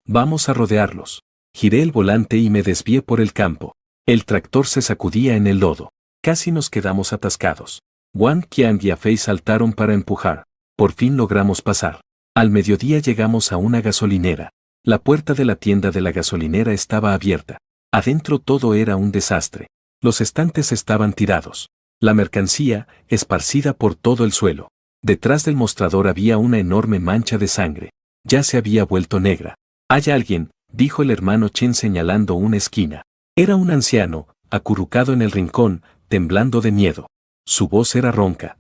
Vamos a rodearlos. Giré el volante y me desvié por el campo. El tractor se sacudía en el lodo. Casi nos quedamos atascados. Wang Qian y Afei saltaron para empujar. Por fin logramos pasar. Al mediodía llegamos a una gasolinera. La puerta de la tienda de la gasolinera estaba abierta. Adentro todo era un desastre. Los estantes estaban tirados. La mercancía, esparcida por todo el suelo. Detrás del mostrador había una enorme mancha de sangre. Ya se había vuelto negra. «Hay alguien», dijo el hermano Chen señalando una esquina. Era un anciano, acurrucado en el rincón, temblando de miedo. Su voz era ronca.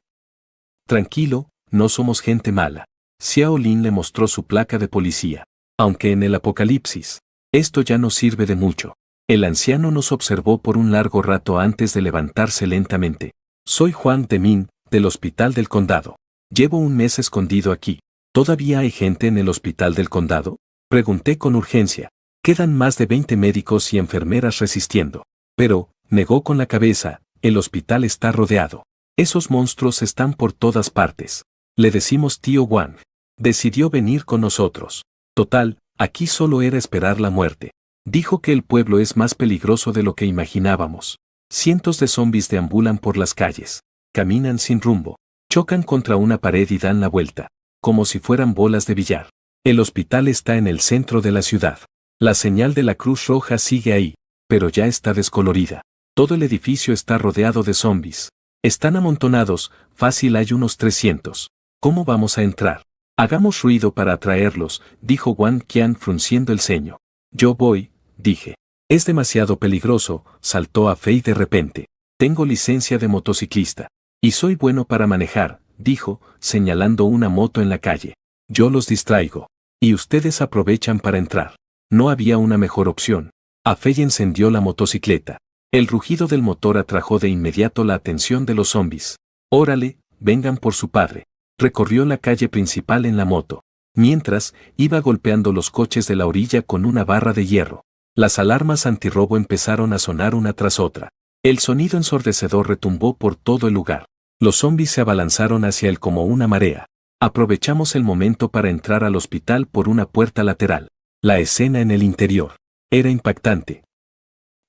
«Tranquilo, no somos gente mala». Xiao Lin le mostró su placa de policía. Aunque en el apocalipsis, esto ya no sirve de mucho. El anciano nos observó por un largo rato antes de levantarse lentamente. «Soy Juan de Min, del hospital del condado. Llevo un mes escondido aquí. ¿Todavía hay gente en el hospital del condado?», pregunté con urgencia. «Quedan más de 20 médicos y enfermeras resistiendo». Pero, negó con la cabeza, «el hospital está rodeado. Esos monstruos están por todas partes. Le decimos tío Wang. Decidió venir con nosotros. Total, aquí solo era esperar la muerte. Dijo que el pueblo es más peligroso de lo que imaginábamos. Cientos de zombis deambulan por las calles. Caminan sin rumbo. Chocan contra una pared y dan la vuelta, como si fueran bolas de billar. El hospital está en el centro de la ciudad. La señal de la Cruz Roja sigue ahí, pero ya está descolorida. Todo el edificio está rodeado de zombies. Están amontonados, fácil hay unos 300. ¿Cómo vamos a entrar? Hagamos ruido para atraerlos, dijo Wang Qian frunciendo el ceño. Yo voy, dije. Es demasiado peligroso, saltó A Fei de repente. Tengo licencia de motociclista. Y soy bueno para manejar, dijo, señalando una moto en la calle. Yo los distraigo. Y ustedes aprovechan para entrar. No había una mejor opción. A Fei encendió la motocicleta. El rugido del motor atrajo de inmediato la atención de los zombies. Órale, vengan por su padre. Recorrió la calle principal en la moto. Mientras, iba golpeando los coches de la orilla con una barra de hierro. Las alarmas antirrobo empezaron a sonar una tras otra. El sonido ensordecedor retumbó por todo el lugar. Los zombies se abalanzaron hacia él como una marea. Aprovechamos el momento para entrar al hospital por una puerta lateral. La escena en el interior era impactante.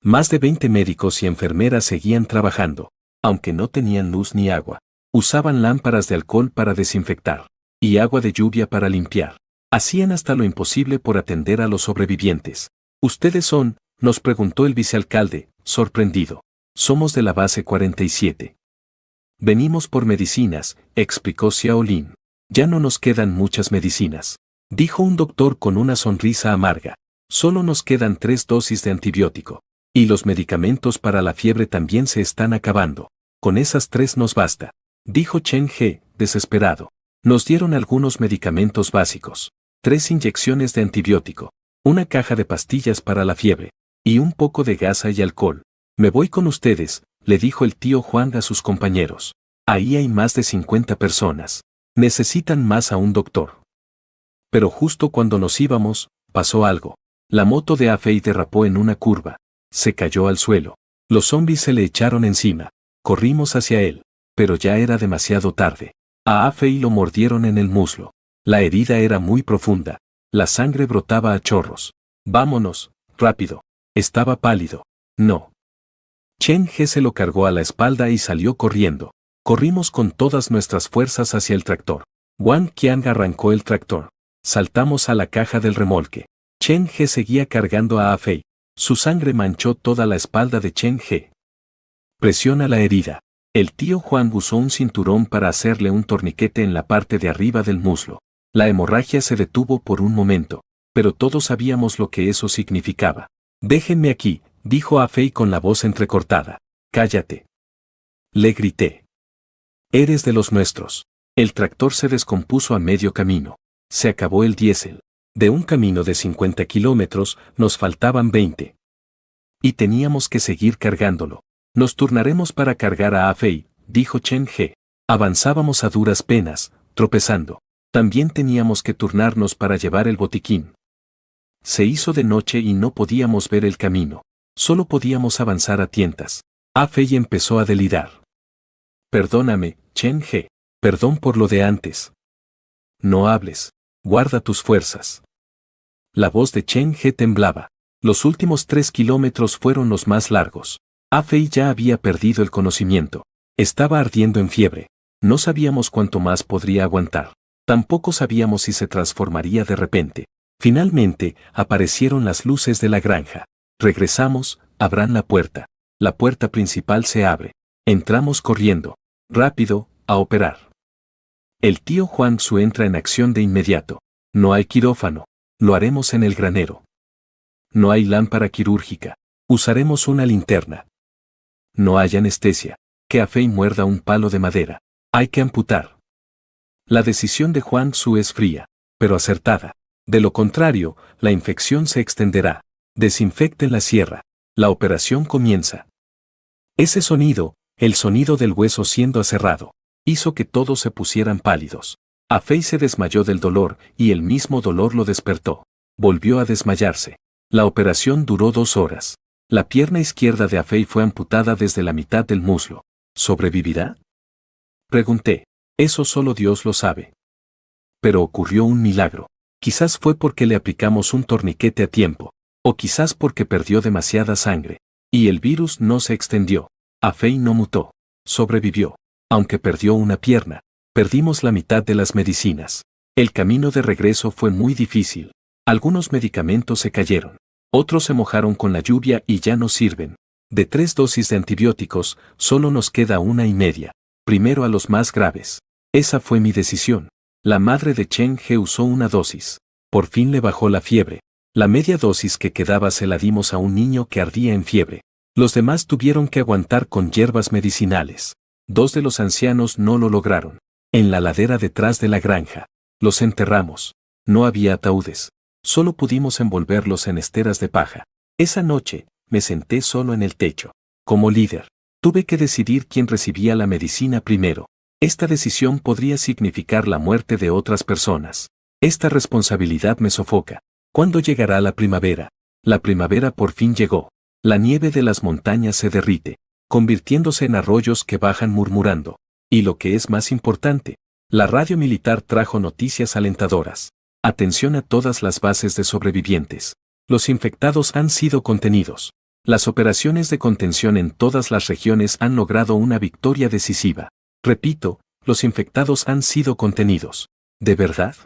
Más de 20 médicos y enfermeras seguían trabajando, aunque no tenían luz ni agua. Usaban lámparas de alcohol para desinfectar y agua de lluvia para limpiar. Hacían hasta lo imposible por atender a los sobrevivientes. ¿Ustedes son?, nos preguntó el vicealcalde, sorprendido. Somos de la base 47. Venimos por medicinas, explicó Xiao Lin. Ya no nos quedan muchas medicinas, dijo un doctor con una sonrisa amarga. Solo nos quedan 3 dosis de antibiótico. Y los medicamentos para la fiebre también se están acabando. Con esas 3 nos basta, dijo Chen He, desesperado. Nos dieron algunos medicamentos básicos. 3 inyecciones de antibiótico, una caja de pastillas para la fiebre, y un poco de gasa y alcohol. Me voy con ustedes, le dijo el tío Juan a sus compañeros. Ahí hay más de 50 personas. Necesitan más a un doctor. Pero justo cuando nos íbamos, pasó algo. La moto de A Fei derrapó en una curva. Se cayó al suelo. Los zombies se le echaron encima. Corrimos hacia él, pero ya era demasiado tarde. A Fei lo mordieron en el muslo. La herida era muy profunda. La sangre brotaba a chorros. Vámonos, rápido. Estaba pálido. No. Chen He se lo cargó a la espalda y salió corriendo. Corrimos con todas nuestras fuerzas hacia el tractor. Wang Qian arrancó el tractor. Saltamos a la caja del remolque. Chen He seguía cargando a Fei. Su sangre manchó toda la espalda de Chen He. Presiona la herida. El tío Juan usó un cinturón para hacerle un torniquete en la parte de arriba del muslo. La hemorragia se detuvo por un momento, pero todos sabíamos lo que eso significaba. Déjenme aquí, dijo A Fei con la voz entrecortada. Cállate. Le grité. Eres de los nuestros. El tractor se descompuso a medio camino. Se acabó el diésel. De un camino de 50 kilómetros, nos faltaban 20. Y teníamos que seguir cargándolo. Nos turnaremos para cargar a Fei, dijo Chen He. Avanzábamos a duras penas, tropezando. También teníamos que turnarnos para llevar el botiquín. Se hizo de noche y no podíamos ver el camino. Solo podíamos avanzar a tientas. A Fei empezó a delirar. Perdóname, Chen He. Perdón por lo de antes. No hables. Guarda tus fuerzas. La voz de Chen He temblaba. Los últimos 3 kilómetros fueron los más largos. A Fei ya había perdido el conocimiento. Estaba ardiendo en fiebre. No sabíamos cuánto más podría aguantar. Tampoco sabíamos si se transformaría de repente. Finalmente, aparecieron las luces de la granja. Regresamos, abran la puerta. La puerta principal se abre. Entramos corriendo. Rápido, a operar. El tío Juan Su entra en acción de inmediato. No hay quirófano. Lo haremos en el granero. No hay lámpara quirúrgica. Usaremos una linterna. No hay anestesia. Que A Fei muerda un palo de madera. Hay que amputar. La decisión de Juan Su es fría, pero acertada. De lo contrario, la infección se extenderá. Desinfecten la sierra. La operación comienza. Ese sonido, el sonido del hueso siendo aserrado, hizo que todos se pusieran pálidos. A Fei se desmayó del dolor y el mismo dolor lo despertó. Volvió a desmayarse. La operación duró 2 horas. La pierna izquierda de A Fei fue amputada desde la mitad del muslo. ¿Sobrevivirá? Pregunté. Eso solo Dios lo sabe. Pero ocurrió un milagro. Quizás fue porque le aplicamos un torniquete a tiempo. O quizás porque perdió demasiada sangre. Y el virus no se extendió. A Fei no mutó. Sobrevivió. Aunque perdió una pierna, perdimos la mitad de las medicinas. El camino de regreso fue muy difícil. Algunos medicamentos se cayeron. Otros se mojaron con la lluvia y ya no sirven. De 3 dosis de antibióticos, solo nos queda 1,5. Primero a los más graves. Esa fue mi decisión. La madre de Chen He usó 1 dosis. Por fin le bajó la fiebre. La media dosis que quedaba se la dimos a un niño que ardía en fiebre. Los demás tuvieron que aguantar con hierbas medicinales. 2 de los ancianos no lo lograron. En la ladera detrás de la granja. Los enterramos. No había ataúdes. Solo pudimos envolverlos en esteras de paja. Esa noche, me senté solo en el techo. Como líder, tuve que decidir quién recibía la medicina primero. Esta decisión podría significar la muerte de otras personas. Esta responsabilidad me sofoca. ¿Cuándo llegará la primavera? La primavera por fin llegó. La nieve de las montañas se derrite, convirtiéndose en arroyos que bajan murmurando. Y lo que es más importante, la radio militar trajo noticias alentadoras. Atención a todas las bases de sobrevivientes. Los infectados han sido contenidos. Las operaciones de contención en todas las regiones han logrado una victoria decisiva. Repito, los infectados han sido contenidos. ¿De verdad?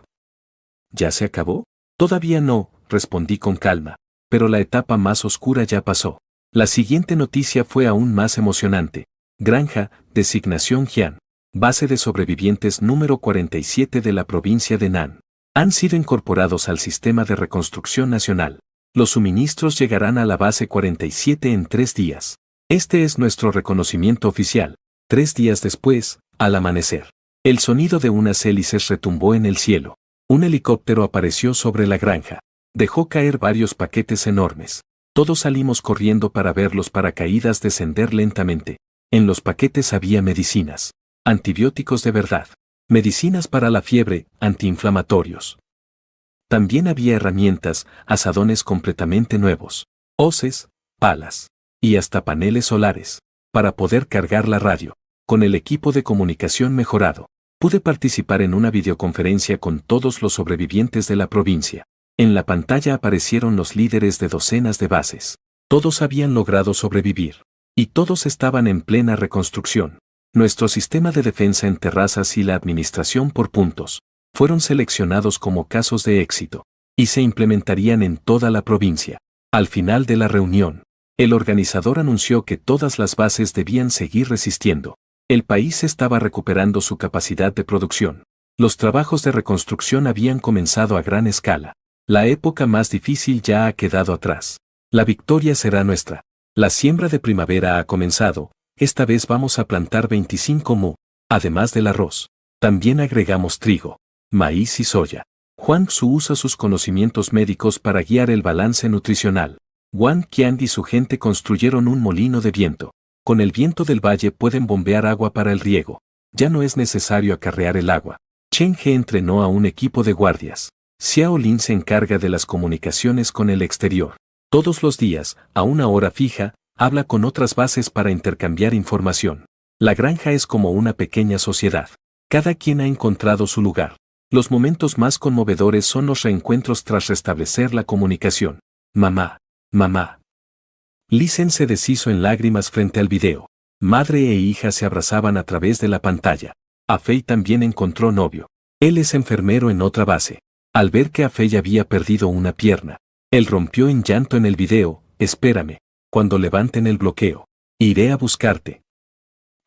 ¿Ya se acabó? Todavía no, respondí con calma, pero la etapa más oscura ya pasó. La siguiente noticia fue aún más emocionante. Granja, designación Jian. Base de sobrevivientes número 47 de la provincia de Nan. Han sido incorporados al sistema de reconstrucción nacional. Los suministros llegarán a la base 47 en 3 días. Este es nuestro reconocimiento oficial. 3 días después, al amanecer, el sonido de unas hélices retumbó en el cielo. Un helicóptero apareció sobre la granja. Dejó caer varios paquetes enormes. Todos salimos corriendo para ver los paracaídas descender lentamente. En los paquetes había medicinas. Antibióticos de verdad. Medicinas para la fiebre, antiinflamatorios. También había herramientas, azadones completamente nuevos, hoces, palas y hasta paneles solares, para poder cargar la radio. Con el equipo de comunicación mejorado, pude participar en una videoconferencia con todos los sobrevivientes de la provincia. En la pantalla aparecieron los líderes de docenas de bases. Todos habían logrado sobrevivir. Y todos estaban en plena reconstrucción. Nuestro sistema de defensa en terrazas y la administración por puntos fueron seleccionados como casos de éxito y se implementarían en toda la provincia. Al final de la reunión, el organizador anunció que todas las bases debían seguir resistiendo. El país estaba recuperando su capacidad de producción. Los trabajos de reconstrucción habían comenzado a gran escala. La época más difícil ya ha quedado atrás. La victoria será nuestra. La siembra de primavera ha comenzado. Esta vez vamos a plantar 25 mu, además del arroz. También agregamos trigo, maíz y soya. Huang Zu usa sus conocimientos médicos para guiar el balance nutricional. Wang Qian y su gente construyeron un molino de viento. Con el viento del valle pueden bombear agua para el riego. Ya no es necesario acarrear el agua. Chen He entrenó a un equipo de guardias. Xiao Lin se encarga de las comunicaciones con el exterior. Todos los días, a una hora fija, habla con otras bases para intercambiar información. La granja es como una pequeña sociedad. Cada quien ha encontrado su lugar. Los momentos más conmovedores son los reencuentros tras restablecer la comunicación. Mamá, mamá. Li Zhen se deshizo en lágrimas frente al video. Madre e hija se abrazaban a través de la pantalla. Afei también encontró novio. Él es enfermero en otra base. Al ver que Afei había perdido una pierna, él rompió en llanto en el video. Espérame. Cuando levanten el bloqueo, iré a buscarte.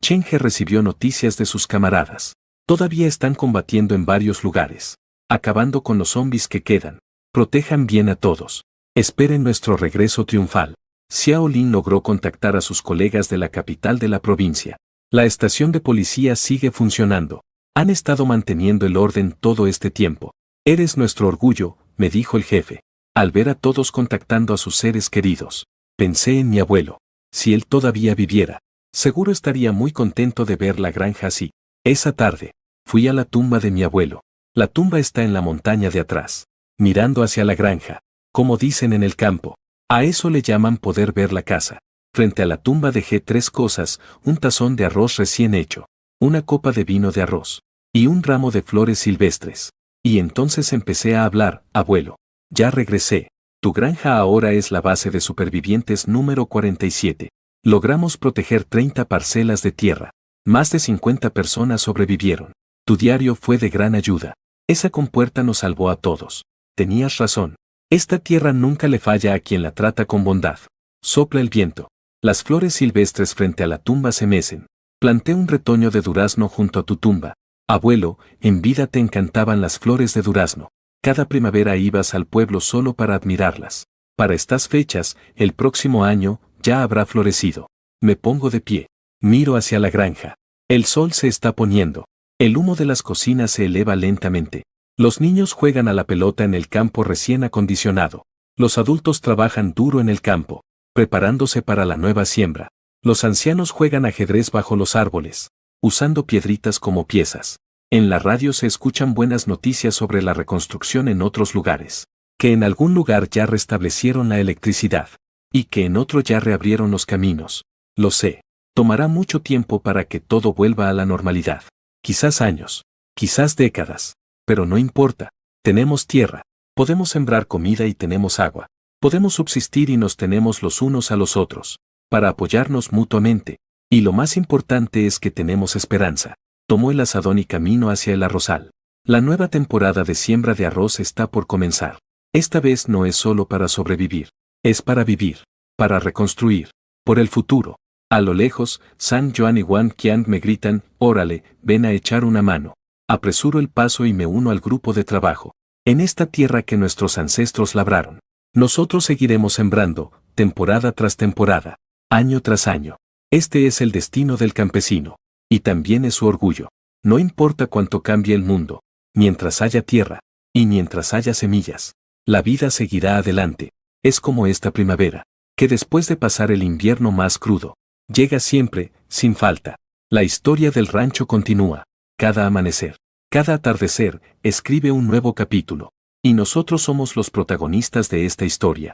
Chen He recibió noticias de sus camaradas. Todavía están combatiendo en varios lugares, acabando con los zombies que quedan. Protejan bien a todos. Esperen nuestro regreso triunfal. Xiao Lin logró contactar a sus colegas de la capital de la provincia. La estación de policía sigue funcionando. Han estado manteniendo el orden todo este tiempo. Eres nuestro orgullo, me dijo el jefe. Al ver a todos contactando a sus seres queridos, pensé en mi abuelo. Si él todavía viviera, seguro estaría muy contento de ver la granja así. Esa tarde, fui a la tumba de mi abuelo. La tumba está en la montaña de atrás, mirando hacia la granja, como dicen en el campo. A eso le llaman poder ver la casa. Frente a la tumba dejé 3 cosas: un tazón de arroz recién hecho, una copa de vino de arroz, y un ramo de flores silvestres. Y entonces empecé a hablar. Abuelo, ya regresé. Tu granja ahora es la base de supervivientes número 47. Logramos proteger 30 parcelas de tierra. Más de 50 personas sobrevivieron. Tu diario fue de gran ayuda. Esa compuerta nos salvó a todos. Tenías razón. Esta tierra nunca le falla a quien la trata con bondad. Sopla el viento. Las flores silvestres frente a la tumba se mecen. Planté un retoño de durazno junto a tu tumba. Abuelo, en vida te encantaban las flores de durazno. Cada primavera ibas al pueblo solo para admirarlas. Para estas fechas, el próximo año, ya habrá florecido. Me pongo de pie. Miro hacia la granja. El sol se está poniendo. El humo de las cocinas se eleva lentamente. Los niños juegan a la pelota en el campo recién acondicionado. Los adultos trabajan duro en el campo, preparándose para la nueva siembra. Los ancianos juegan ajedrez bajo los árboles, usando piedritas como piezas. En la radio se escuchan buenas noticias sobre la reconstrucción en otros lugares. Que en algún lugar ya restablecieron la electricidad. Y que en otro ya reabrieron los caminos. Lo sé. Tomará mucho tiempo para que todo vuelva a la normalidad. Quizás años. Quizás décadas. Pero no importa. Tenemos tierra. Podemos sembrar comida y tenemos agua. Podemos subsistir y nos tenemos los unos a los otros. Para apoyarnos mutuamente. Y lo más importante es que tenemos esperanza. Tomó el azadón y camino hacia el arrozal. La nueva temporada de siembra de arroz está por comenzar. Esta vez no es solo para sobrevivir. Es para vivir. Para reconstruir. Por el futuro. A lo lejos, San Joan y Wan Qian me gritan, órale, ven a echar una mano. Apresuro el paso y me uno al grupo de trabajo. En esta tierra que nuestros ancestros labraron. Nosotros seguiremos sembrando, temporada tras temporada, año tras año. Este es el destino del campesino. Y también es su orgullo. No importa cuánto cambie el mundo. Mientras haya tierra. Y mientras haya semillas. La vida seguirá adelante. Es como esta primavera. Que después de pasar el invierno más crudo. Llega siempre, sin falta. La historia del rancho continúa. Cada amanecer, cada atardecer, escribe un nuevo capítulo. Y nosotros somos los protagonistas de esta historia.